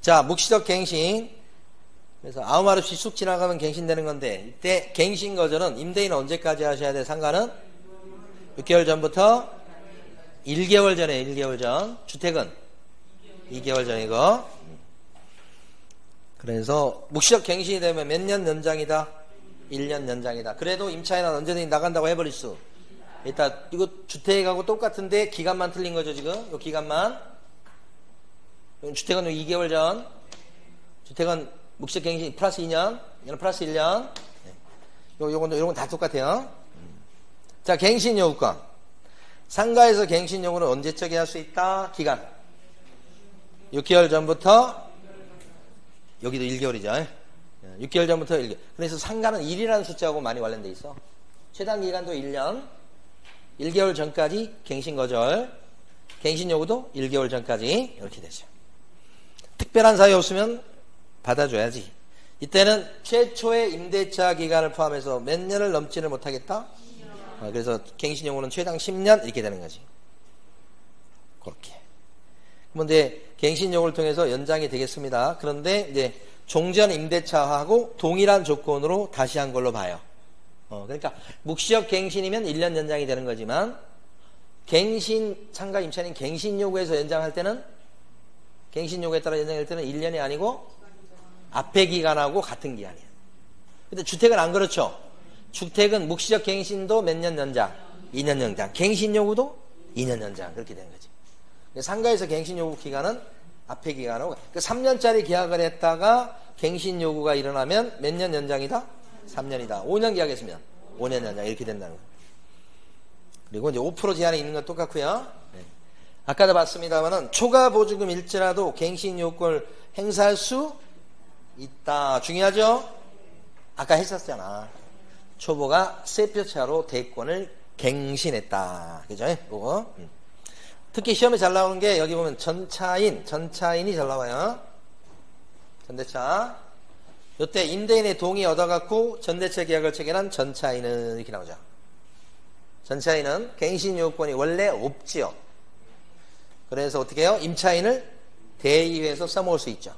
자, 묵시적 갱신. 그래서 아무 말 없이 쑥 지나가면 갱신되는 건데, 이때 갱신 거절은 임대인은 언제까지 하셔야 돼? 상가는 6개월 전부터 1개월 전에 1개월 전. 주택은 2개월 전이고. 그래서 묵시적 갱신이 되면 몇 년 연장이다? 1년 연장이다. 그래도 임차인은 언제든지 나간다고 해버릴 수 있다. 이거 주택하고 똑같은데 기간만 틀린 거죠, 지금. 요 기간만. 주택은 2개월 전. 주택은 묵시적 갱신 플러스 2년. 얘는 플러스 1년. 요건 다 똑같아요. 자, 갱신 요구권. 상가에서 갱신 요구는 언제적에 할 수 있다? 기간. 6개월 전부터, 여기도 1개월이죠. 6개월 전부터 1개월. 그래서 상가는 1이라는 숫자하고 많이 관련돼 있어. 최단 기간도 1년. 1개월 전까지 갱신 거절. 갱신 요구도 1개월 전까지. 이렇게 되죠. 특별한 사유 없으면 받아줘야지. 이때는 최초의 임대차 기간을 포함해서 몇 년을 넘지를 못하겠다? 그래서 갱신 요구는 최장 10년 이렇게 되는 거지. 그렇게. 그럼 이제 갱신 요구를 통해서 연장이 되겠습니다. 그런데 이제 종전 임대차하고 동일한 조건으로 다시 한 걸로 봐요. 그러니까 묵시적 갱신이면 1년 연장이 되는 거지만 갱신 상가 임차인 갱신 요구에서 연장할 때는 갱신 요구에 따라 연장할 때는 1년이 아니고 앞에 기간하고 같은 기간이에요. 근데 주택은 안 그렇죠. 주택은 묵시적 갱신도 몇 년 연장? 2년 연장. 갱신 요구도 2년 연장. 그렇게 되는 거지. 상가에서 갱신 요구 기간은 앞에 기간하고 3년짜리 계약을 했다가 갱신 요구가 일어나면 몇 년 연장이다? 3년이다. 5년 계약했으면 5년 연장 이렇게 된다는 거예요. 그리고 이제 5% 제한이 있는 건 똑같고요. 아까도 봤습니다만은 초과 보증금 일지라도 갱신 요건을 행사할 수 있다. 중요하죠? 아까 했었잖아. 초보가 세표차로 대권을 갱신했다. 그죠? 그거. 특히 시험에 잘 나오는 게 여기 보면 전차인이 잘 나와요. 전대차. 요때 임대인의 동의 얻어갖고 전대차 계약을 체결한 전차인은 이렇게 나오죠. 전차인은 갱신 요건이 원래 없지요. 그래서 어떻게 해요? 임차인을 대의회에서 써먹을 수 있죠.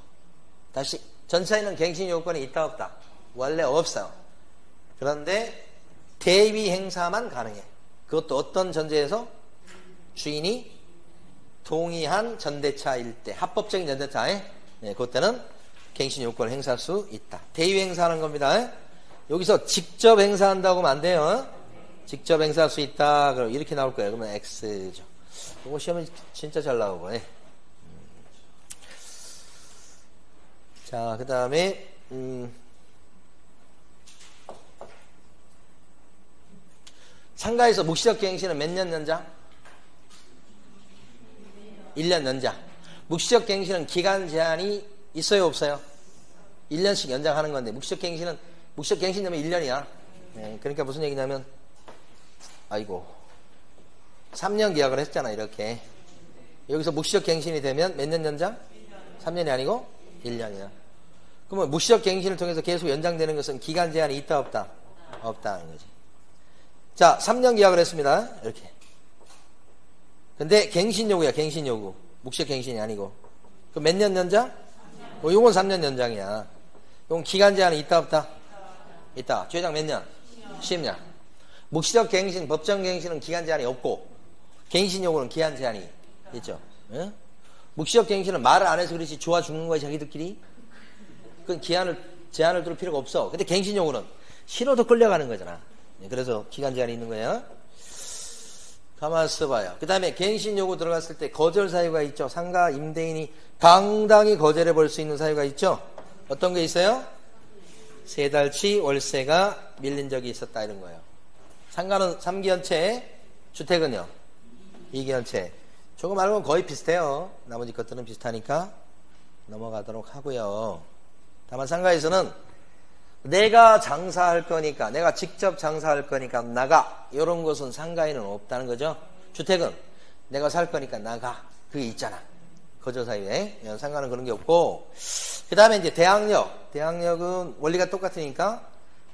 다시 전차인은 갱신 요건이 있다 없다? 원래 없어요. 그런데 대위 행사만 가능해. 그것도 어떤 전제에서? 주인이 동의한 전대차일 때, 합법적인 전대차에, 그때는 갱신 요건을 행사할 수 있다. 대위 행사하는 겁니다. 여기서 직접 행사한다고 하면 안 돼요. 직접 행사할 수 있다. 그럼 이렇게 나올 거예요. 그러면 X죠. 이거 시험에 진짜 잘 나오고. 자, 그 다음에 상가에서 묵시적 갱신은 몇 년 연장? 1년 연장. 묵시적 갱신은 기간 제한이 있어요, 없어요? 1년씩 연장하는 건데 묵시적 갱신 되면 1년이야. 그러니까 무슨 얘기냐면 아이고 3년 계약을 했잖아. 이렇게 여기서 묵시적 갱신이 되면 몇 년 연장? 3년이 아니고 1년이야. 그러면 묵시적 갱신을 통해서 계속 연장되는 것은 기간 제한이 있다 없다? 없다는 거지. 자, 3년 계약을 했습니다. 이렇게. 근데 갱신 요구야. 갱신 요구. 묵시적 갱신이 아니고. 그럼 몇 년 연장? 요건 3년 연장이야. 요건 기간 제한이 있다 없다? 있다. 최장 몇 년? 10년. 묵시적 갱신, 법정 갱신은 기간 제한이 없고 갱신 요구는 기간 제한이 있죠. 예? 묵시적 갱신은 말을 안 해서 그렇지 좋아 죽는 거야 자기들끼리. 그건 제한을 둘 필요가 없어. 근데 갱신 요구는 신호도 끌려가는 거잖아. 그래서 기간 제한이 있는 거예요. 가만 써봐요. 그 다음에 갱신 요구 들어갔을 때 거절 사유가 있죠. 상가 임대인이 당당히 거절해 볼 수 있는 사유가 있죠. 어떤 게 있어요? 3달치 월세가 밀린 적이 있었다 이런 거예요. 상가는 3기현채, 주택은요 2기현채. 조금 알고는 거의 비슷해요. 나머지 것들은 비슷하니까 넘어가도록 하고요. 다만 상가에서는 내가 장사할 거니까, 내가 직접 장사할 거니까 나가, 이런 것은 상가에는 없다는 거죠. 주택은 내가 살 거니까 나가, 그게 있잖아. 거절 사유에. 상가는 그런 게 없고, 그 다음에 이제 대항력은 원리가 똑같으니까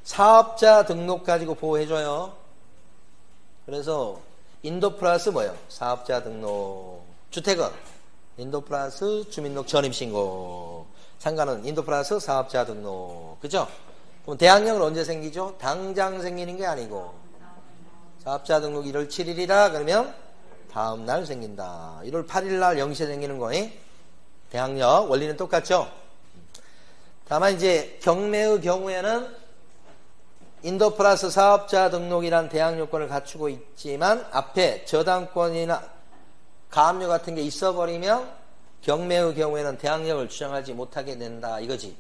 사업자 등록 가지고 보호해줘요. 그래서 인도 플러스 뭐예요? 사업자 등록. 주택은 인도 플러스 주민등록 전입신고. 상가는 인도 플러스 사업자 등록. 그죠? 그럼 대항력은 언제 생기죠? 당장 생기는 게 아니고 사업자 등록 1월 7일이라 그러면 다음날 생긴다. 1월 8일날 0시에 생기는 거예요. 대항력 원리는 똑같죠? 다만 이제 경매의 경우에는 인도 플러스 사업자 등록이란 대항 요건을 갖추고 있지만 앞에 저당권이나 가압류 같은 게 있어버리면 경매의 경우에는 대항력을 주장하지 못하게 된다 이거지.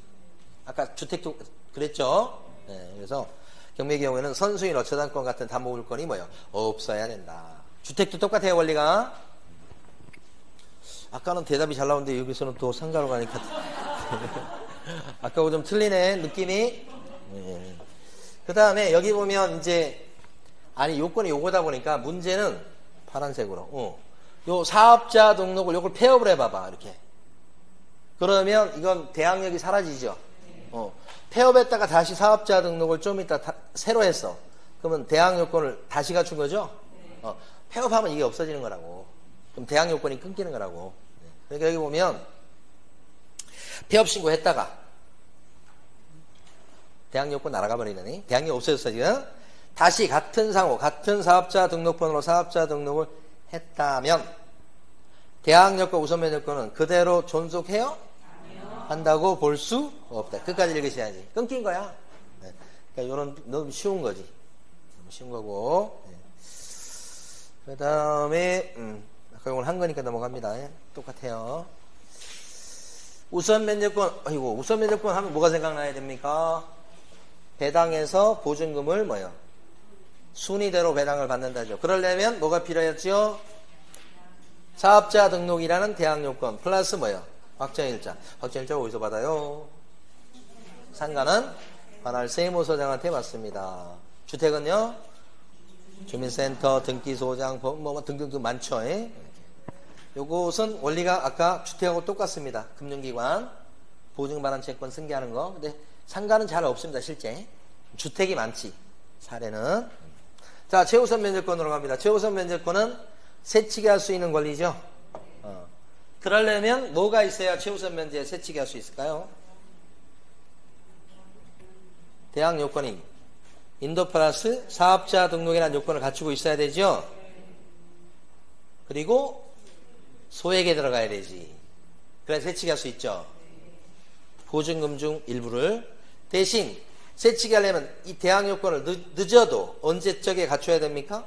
아까 주택도 그랬죠. 네, 그래서 경매의 경우에는 선수인 저당권 같은 담보물건이 뭐예요? 없어야 된다. 주택도 똑같아요 원리가. 아까는 대답이 잘 나오는데 여기서는 또 상가로 가니까 아까하고 좀 틀리네 느낌이. 네. 그 다음에 여기 보면 이제 아니 요건이 요거다 보니까 문제는 파란색으로 요 사업자 등록을 요걸 폐업을 해봐봐 이렇게. 그러면 이건 대항력이 사라지죠. 폐업했다가 다시 사업자 등록을 좀 이따 새로 했어. 그러면 대항 요건을 다시 갖춘 거죠. 폐업하면 이게 없어지는 거라고. 그럼 대항 요건이 끊기는 거라고. 그러니까 여기 보면 폐업 신고했다가 대항력권 날아가 버리더니 대항력 없어졌어 지금. 다시 같은 상호 같은 사업자 등록번호로 사업자 등록을 했다면 대항력권 우선면역권은 그대로 존속해요? 한다고 볼 수 없다. 끝까지 읽으셔야지. 끊긴 거야. 네. 그러니까 이런 너무 쉬운 거지. 너무 쉬운 거고. 네. 그 다음에 아까 이걸 한 거니까 넘어갑니다. 네. 똑같아요. 우선면역권. 아이고 우선면역권 하면 뭐가 생각나야 됩니까? 배당에서 보증금을 뭐요? 순위대로 배당을 받는다죠. 그러려면 뭐가 필요했죠? 사업자 등록이라는 대항요건 플러스 뭐요? 확정일자. 확정일자 어디서 받아요? 상가는 관할 세무서장한테 받습니다. 주택은요? 주민센터, 등기소장, 뭐 등등등 많죠. 요것은 원리가 아까 주택하고 똑같습니다. 금융기관 보증반환 채권 승계하는 거. 근데 상가는 잘 없습니다. 실제 주택이 많지 사례는. 자, 최우선 면제권으로 갑니다. 최우선 면제권은 세치게 할 수 있는 권리죠. 그러려면 뭐가 있어야 최우선 면제에 세치게 할 수 있을까요? 대항 요건인 인도 플러스 사업자 등록이라는 요건을 갖추고 있어야 되죠. 그리고 소액에 들어가야 되지. 그래야 세치게 할 수 있죠. 보증금 중 일부를. 대신 세치게 하려면 이 대항 요건을 늦어도 언제적에 갖춰야 됩니까?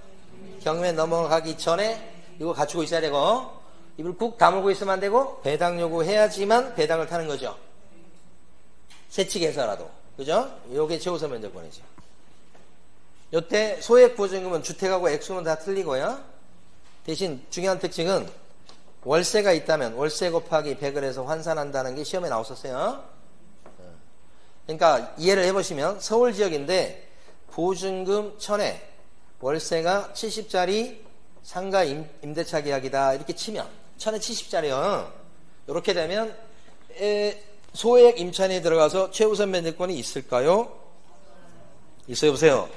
경매 넘어가기 전에 이거 갖추고 있어야 되고, 입을 꾹 다물고 있으면 안 되고, 배당 요구해야지만 배당을 타는 거죠. 세치게 해서라도. 그죠? 요게 최우선 면제권이죠. 요때 소액 보증금은 주택하고 액수는 다 틀리고요. 대신 중요한 특징은 월세가 있다면 월세 곱하기 100을 해서 환산한다는 게 시험에 나왔었어요. 그러니까 이해를 해보시면 서울 지역인데 보증금 1000에 월세가 70짜리 상가 임대차 계약이다 이렇게 치면 1070짜리요. 이렇게 되면 소액 임차인이 들어가서 최우선 면제권이 있을까요? 있어요, 없어요?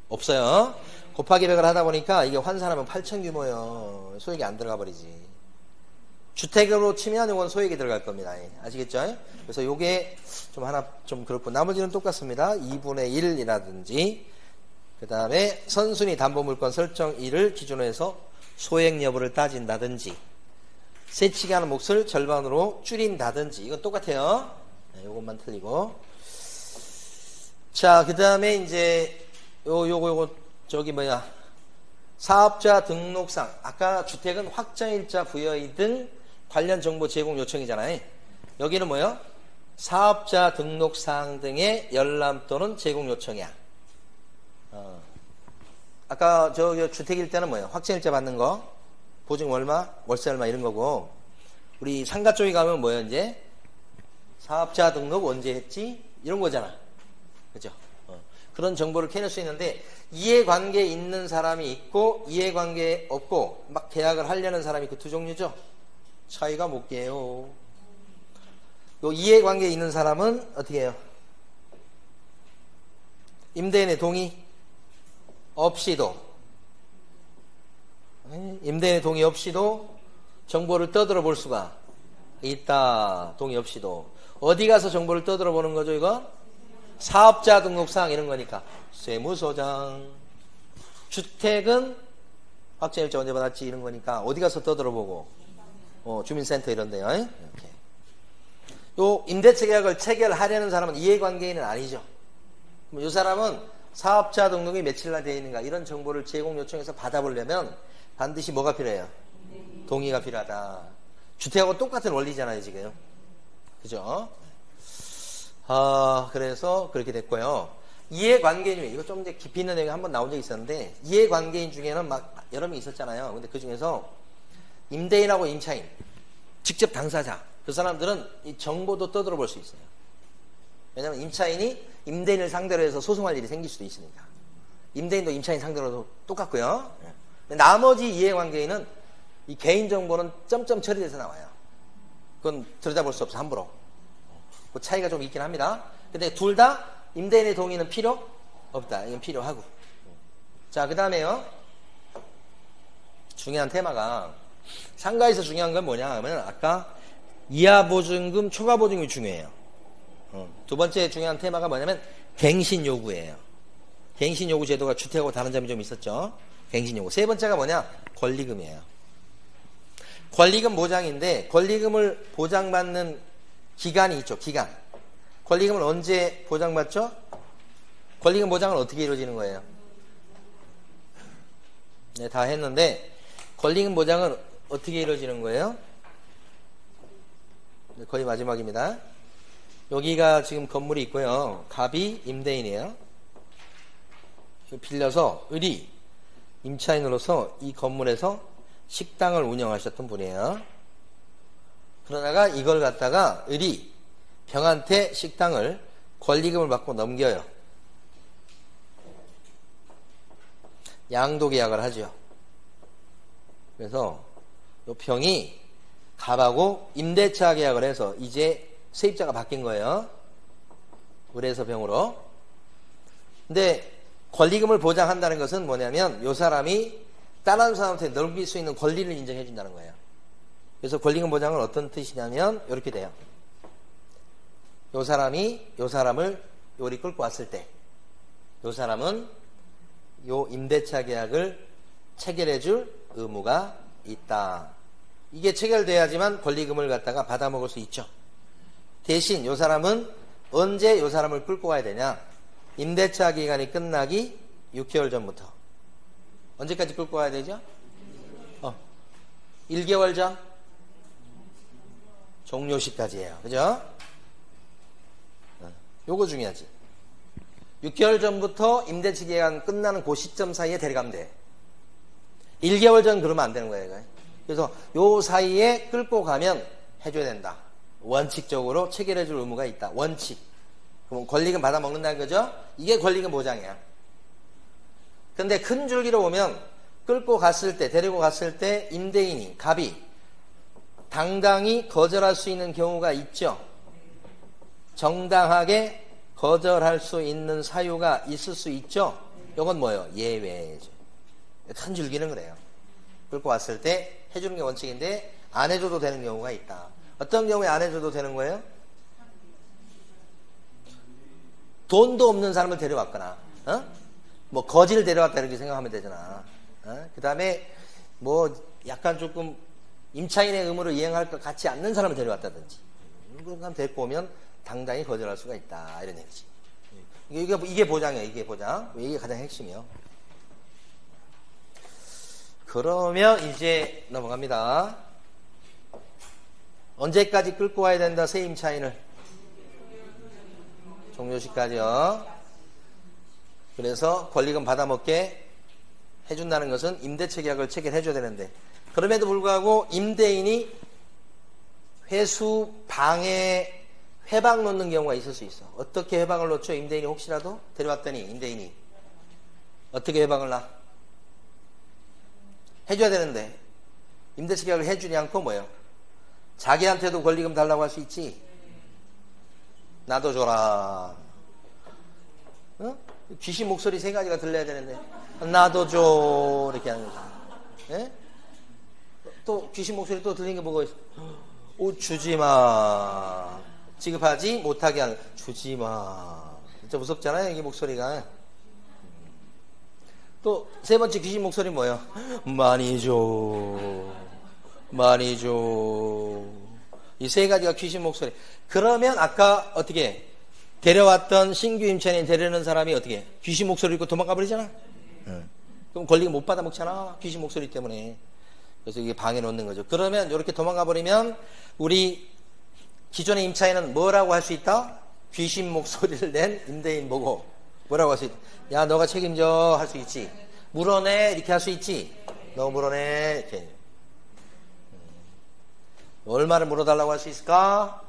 없어요. 곱하기 100을 하다 보니까 이게 환산하면 8천 규모요. 소액이 안 들어가 버리지. 주택으로 치면 이건 소액이 들어갈 겁니다. 아시겠죠? 그래서 요게 좀 하나 좀 그렇고 나머지는 똑같습니다. 2분의 1이라든지 그 다음에 선순위 담보물권 설정 1을 기준으로 해서 소액 여부를 따진다든지 세치기 하는 몫을 절반으로 줄인다든지 이건 똑같아요. 네, 요것만 틀리고 자 그 다음에 이제 요거 저기 뭐야 사업자 등록상 아까 주택은 확정일자 부여의 등 관련 정보 제공 요청이잖아요. 여기는 뭐요? 사업자 등록사항 등의 열람 또는 제공 요청이야. 아까 저 주택일 때는 뭐예요? 확정일자 받는 거 보증 얼마? 월세 얼마 이런 거고 우리 상가 쪽에 가면 뭐예요? 이제 사업자 등록 언제 했지? 이런 거잖아. 그죠? 그런 정보를 캐낼 수 있는데 이해관계 있는 사람이 있고 이해관계 없고 막 계약을 하려는 사람이 그 두 종류죠. 차이가 뭘게요? 요 이해관계 있는 사람은 어떻게 해요? 임대인의 동의 없이도 임대인의 동의 없이도 정보를 떠들어 볼 수가 있다. 동의 없이도 어디 가서 정보를 떠들어 보는 거죠? 이거 사업자 등록상 이런 거니까 세무서장 주택은 확정일자 언제 받았지 이런 거니까 어디 가서 떠들어보고 주민센터 이런 데요. 이렇게. 요 임대차 계약을 체결하려는 사람은 이해관계인은 아니죠. 그럼 이 사람은 사업자 등록이 며칠 날 되어 있는가 이런 정보를 제공 요청해서 받아보려면 반드시 뭐가 필요해요? 동의가 필요하다. 주택하고 똑같은 원리잖아요 지금. 그죠? 그래서 그렇게 됐고요. 이해관계인 중에, 이거 좀 이제 깊이 있는 내용이 한번 나온 적이 있었는데, 이해관계인 중에는 막 여러 명 있었잖아요. 근데 그 중에서 임대인하고 임차인, 직접 당사자, 그 사람들은 이 정보도 떠들어 볼 수 있어요. 왜냐면 임차인이 임대인을 상대로 해서 소송할 일이 생길 수도 있으니까. 임대인도 임차인 상대로도 똑같고요. 나머지 이해관계인은 이 개인정보는 점점 처리돼서 나와요. 그건 들여다볼 수 없어, 함부로. 그 차이가 좀 있긴 합니다. 근데 둘 다 임대인의 동의는 필요 없다. 이건 필요하고. 자, 그 다음에요. 중요한 테마가 상가에서 중요한 건 뭐냐 하면 아까 이하보증금, 초과보증금이 중요해요. 두 번째 중요한 테마가 뭐냐면 갱신요구예요. 갱신요구 제도가 주택하고 다른 점이 좀 있었죠. 갱신요구. 세 번째가 뭐냐? 권리금이에요. 권리금 보장인데 권리금을 보장받는 기간이 있죠. 기간. 권리금을 언제 보장받죠? 권리금 보장은 어떻게 이루어지는 거예요? 네, 다 했는데 권리금 보장은 어떻게 이루어지는 거예요? 네, 거의 마지막입니다. 여기가 지금 건물이 있고요. 갑이 임대인이에요. 빌려서 을이 임차인으로서 이 건물에서 식당을 운영하셨던 분이에요. 그러다가 이걸 갖다가 을이 병한테 식당을 권리금을 받고 넘겨요. 양도 계약을 하죠. 그래서 이 병이 갑하고 임대차 계약을 해서 이제 세입자가 바뀐 거예요. 을에서 병으로. 근데 권리금을 보장한다는 것은 뭐냐면 이 사람이 다른 사람한테 넘길 수 있는 권리를 인정해 준다는 거예요. 그래서 권리금 보장은 어떤 뜻이냐면 이렇게 돼요. 요 사람이 요 사람을 요리 끌고 왔을 때 요 사람은 요 임대차 계약을 체결해 줄 의무가 있다. 이게 체결돼야지만 권리금을 갖다가 받아먹을 수 있죠. 대신 요 사람은 언제 요 사람을 끌고 와야 되냐? 임대차 기간이 끝나기 6개월 전부터. 언제까지 끌고 와야 되죠? 1개월 전? 종료시까지예요. 그죠? 요거 중요하지. 6개월 전부터 임대차 기간 끝나는 그 시점 사이에 데려가면 돼. 1개월 전 그러면 안 되는 거예요. 그래서 요 사이에 끌고 가면 해줘야 된다. 원칙적으로 체결해줄 의무가 있다. 원칙. 그럼 권리금 받아먹는다는 거죠? 이게 권리금 보장이야. 근데 큰 줄기로 보면 끌고 갔을 때, 데리고 갔을 때 임대인이, 갑이 당당히 거절할 수 있는 경우가 있죠. 정당하게 거절할 수 있는 사유가 있을 수 있죠. 이건 뭐예요? 예외죠. 큰 줄기는 그래요. 끌고 왔을 때 해주는 게 원칙인데 안 해줘도 되는 경우가 있다. 어떤 경우에 안 해줘도 되는 거예요? 돈도 없는 사람을 데려왔거나, 뭐 거지를 데려왔다 이렇게 생각하면 되잖아. 그 다음에 뭐 약간 조금 임차인의 의무를 이행할 것 같지 않는 사람을 데려왔다든지, 그런 사람 데리고 오면 당당히 거절할 수가 있다 이런 얘기지. 이게 보장이에요. 이게 보장. 이게 가장 핵심이요. 그러면 이제 넘어갑니다. 언제까지 끌고 와야 된다? 새 임차인을 종료시까지요. 그래서 권리금 받아먹게 해준다는 것은 임대차 계약을 체결해줘야 되는데, 그럼에도 불구하고 임대인이 회수 방해 회방 놓는 경우가 있을 수 있어. 어떻게 회방을 놓죠? 임대인이 혹시라도 데려왔더니 임대인이 어떻게 회방을 놔? 해줘야 되는데 임대차 계약을 해주지 않고 뭐예요? 자기한테도 권리금 달라고 할 수 있지. 나도 줘라. 귀신 목소리 세 가지가 들려야 되는데 나도 줘 이렇게 하는 거죠. 예? 또 귀신 목소리 또 들리는 게 뭐가 있어? 주지마. 지급하지 못하게 하는, 주지마. 진짜 무섭잖아요 이게 목소리가. 또 세 번째 귀신 목소리 뭐예요? 많이 줘, 많이 줘. 이 세 가지가 귀신 목소리. 그러면 아까 어떻게 데려왔던 신규 임차인이 데려오는 사람이 어떻게 귀신 목소리 듣고 도망가 버리잖아. 그럼 권리금 못 받아 먹잖아, 귀신 목소리 때문에. 그래서 이게 방해 놓는 거죠. 그러면 이렇게 도망가 버리면 우리 기존의 임차인은 뭐라고 할 수 있다? 귀신 목소리를 낸 임대인 보고 뭐라고 할 수 있다? 야, 너가 책임져 할 수 있지. 물어내 이렇게 할 수 있지. 너 물어내 이렇게. 얼마를 물어달라고 할 수 있을까?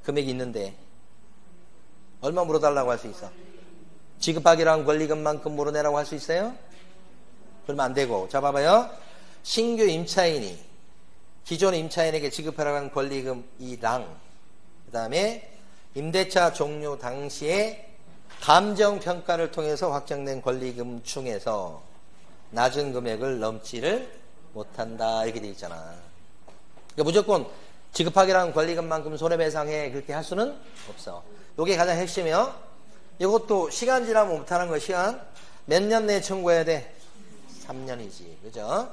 금액이 있는데 얼마 물어달라고 할 수 있어? 지급하기로 한 권리금만큼 물어내라고 할 수 있어요? 그러면 안 되고. 자, 봐봐요. 신규 임차인이 기존 임차인에게 지급하라고 한 권리금이랑 그 다음에 임대차 종료 당시에 감정평가를 통해서 확정된 권리금 중에서 낮은 금액을 넘지를 못한다 이렇게 돼 있잖아. 그러니까 무조건 지급하기로 한 권리금만큼 손해배상해 그렇게 할 수는 없어. 이게 가장 핵심이요. 이것도 시간 지나면 못하는 거. 시간 몇 년 내에 청구해야 돼? 3년이지. 그죠?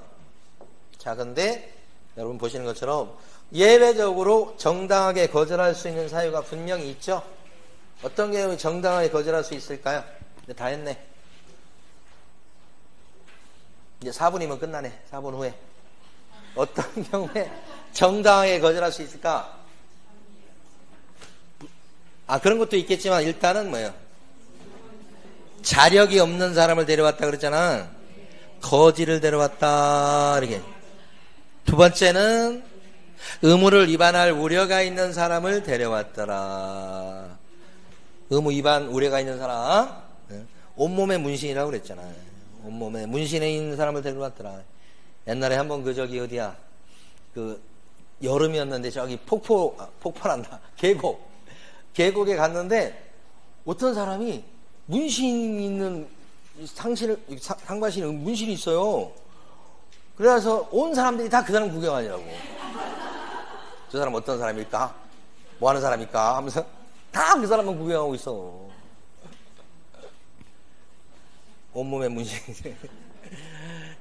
자, 근데 여러분 보시는 것처럼 예외적으로 정당하게 거절할 수 있는 사유가 분명히 있죠. 어떤 경우에 정당하게 거절할 수 있을까요? 이제 다 했네. 이제 4분이면 끝나네. 4분 후에. 어떤 경우에 정당하게 거절할 수 있을까? 그런 것도 있겠지만 일단은 뭐예요? 자력이 없는 사람을 데려왔다 그랬잖아. 거지를 데려왔다 이렇게. 두 번째는 의무를 위반할 우려가 있는 사람을 데려왔더라. 의무 위반 우려가 있는 사람. 온몸에 문신이라고 그랬잖아. 온몸에 문신에 있는 사람을 데려왔더라. 옛날에 한번 저기 어디야, 여름이었는데 저기 폭포란다. 계곡에 갔는데 어떤 사람이 문신 있는 상반신에 문신이 있어요. 그래서 온 사람들이 다 그 사람 구경하냐고. 저 사람 어떤 사람일까? 뭐 하는 사람일까? 하면서 다 그 사람만 구경하고 있어. 온몸에 문신.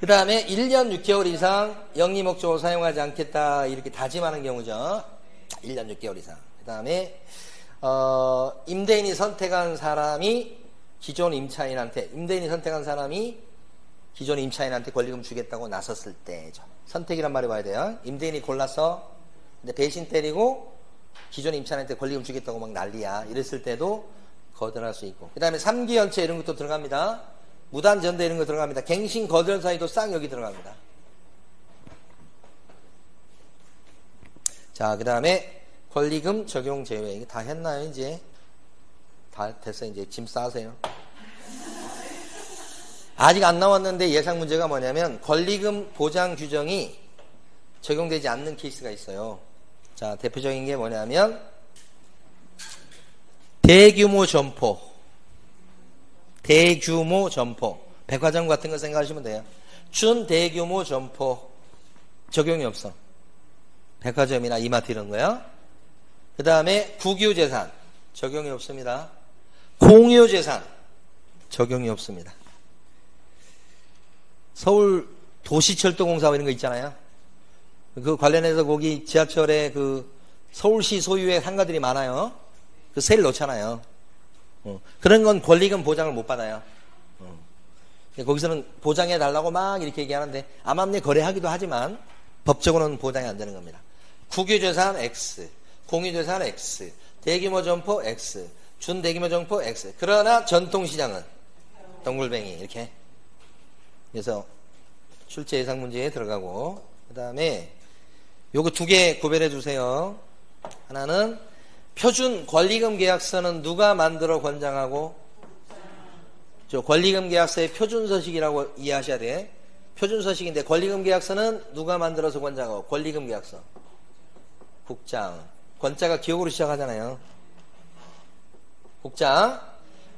그 다음에 1년 6개월 이상 영리 목적으로 사용하지 않겠다 이렇게 다짐하는 경우죠. 1년 6개월 이상. 그 다음에 임대인이 선택한 사람이 기존 임차인한테 권리금 주겠다고 나섰을 때죠. 선택이란 말이 와야 돼요. 임대인이 골랐어. 근데 배신 때리고 기존 임차인한테 권리금 주겠다고 막 난리야. 이랬을 때도 거절할 수 있고. 그 다음에 3기 연체 이런 것도 들어갑니다. 무단 전대 이런 거 들어갑니다. 갱신 거절 사유도 싹 여기 들어갑니다. 자, 그 다음에 권리금 적용 제외. 이거 다 했나요 이제? 다 됐어. 이제 짐 싸세요. 아직 안 나왔는데 예상 문제가 뭐냐면 권리금 보장 규정이 적용되지 않는 케이스가 있어요. 자, 대표적인 게 뭐냐면 대규모 점포, 백화점 같은 거 생각하시면 돼요. 준대규모 점포 적용이 없어. 백화점이나 이마트 이런 거요. 그 다음에 국유재산 적용이 없습니다. 공유재산 적용이 없습니다. 서울 도시철도공사 이런 거 있잖아요. 그 관련해서 거기 지하철에 그 서울시 소유의 상가들이 많아요. 그 세일 넣잖아요. 그런 건 권리금 보장을 못 받아요. 거기서는 보장해 달라고 막 이렇게 얘기하는데 암암리 거래하기도 하지만 법적으로는 보장이 안 되는 겁니다. 국유재산 X, 공유재산 X, 대규모 점포 X, 준대규모 점포 X. 그러나 전통시장은 동글뱅이 이렇게. 그래서 출제 예상 문제에 들어가고, 그 다음에 요거 두 개 구별해 주세요. 하나는 표준 권리금 계약서는 누가 만들어 권장하고, 저 권리금 계약서의 표준 서식이라고 이해하셔야 돼. 표준 서식인데 권리금 계약서는 누가 만들어서 권장하고, 권리금 계약서 국장. 권자가 기억으로 시작하잖아요. 국장.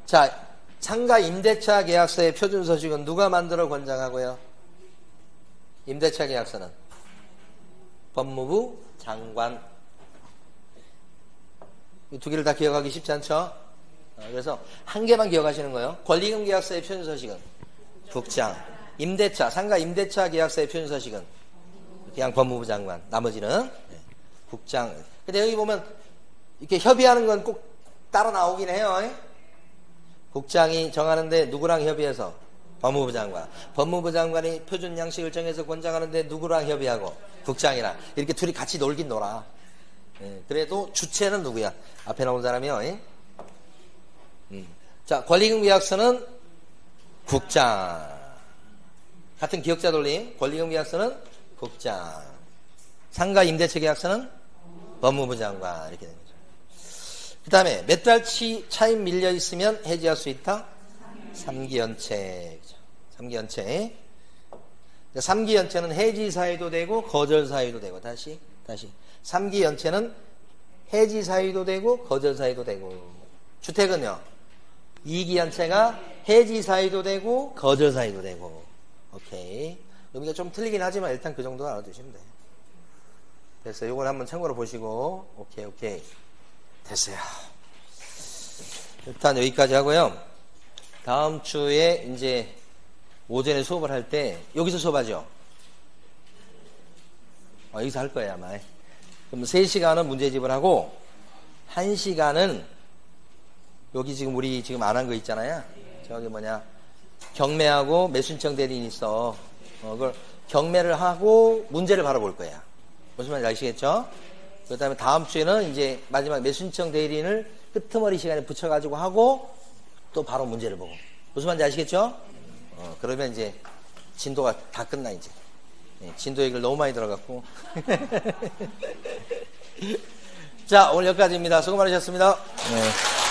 자, 상가 임대차 계약서의 표준 서식은 누가 만들어 권장하고요? 임대차 계약서는 법무부 장관. 이 두 개를 다 기억하기 쉽지 않죠? 그래서 한 개만 기억하시는 거예요. 권리금 계약서의 표준 서식은 국장. 임대차, 상가 임대차 계약서의 표준 서식은 그냥 법무부 장관. 나머지는 국장. 근데 여기 보면 이렇게 협의하는 건 꼭 따로 나오긴 해요. 국장이 정하는데 누구랑 협의해서? 법무부 장관. 법무부 장관이 표준 양식을 정해서 권장하는데 누구랑 협의하고? 국장이랑. 이렇게 둘이 같이 놀긴 놀아. 그래도 주체는 누구야? 앞에 나온 사람이요. 자, 권리금 계약서는 국장. 같은 기억자 돌림. 권리금 계약서는 국장. 상가 임대차 계약서는 법무부 장관. 이렇게 되는 거죠. 그 다음에 몇 달 차임 밀려 있으면 해지할 수 있다? 3기 연체. 3기 연체. 3기 연체는 해지 사유도 되고 거절 사유도 되고. 다시 3기 연체는 해지 사유도 되고 거절 사유도 되고. 주택은요 2기 연체가 해지 사유도 되고 거절 사유도 되고. 오케이. 여기가 좀 틀리긴 하지만 일단 그 정도 알아두시면 돼요. 됐어요. 요걸 한번 참고로 보시고. 오케이 됐어요. 일단 여기까지 하고요. 다음 주에 이제 오전에 수업을 할 때 여기서 수업하죠? 여기서 할 거예요 아마. 그럼 3시간은 문제집을 하고 1시간은 여기 지금 우리 지금 안 한 거 있잖아요. 저기 경매하고 매수신청 대리인이 있어. 그걸 경매를 하고 문제를 바로 볼 거야. 무슨 말인지 아시겠죠? 그 다음에 다음 주에는 이제 마지막 매수신청 대리인을 끄트머리 시간에 붙여가지고 하고 또 바로 문제를 보고. 무슨 말인지 아시겠죠? 그러면 이제 진도가 다 끝나 이제. 진도 얘기를 너무 많이 들어갔고. 자, 오늘 여기까지입니다. 수고 많으셨습니다. 네.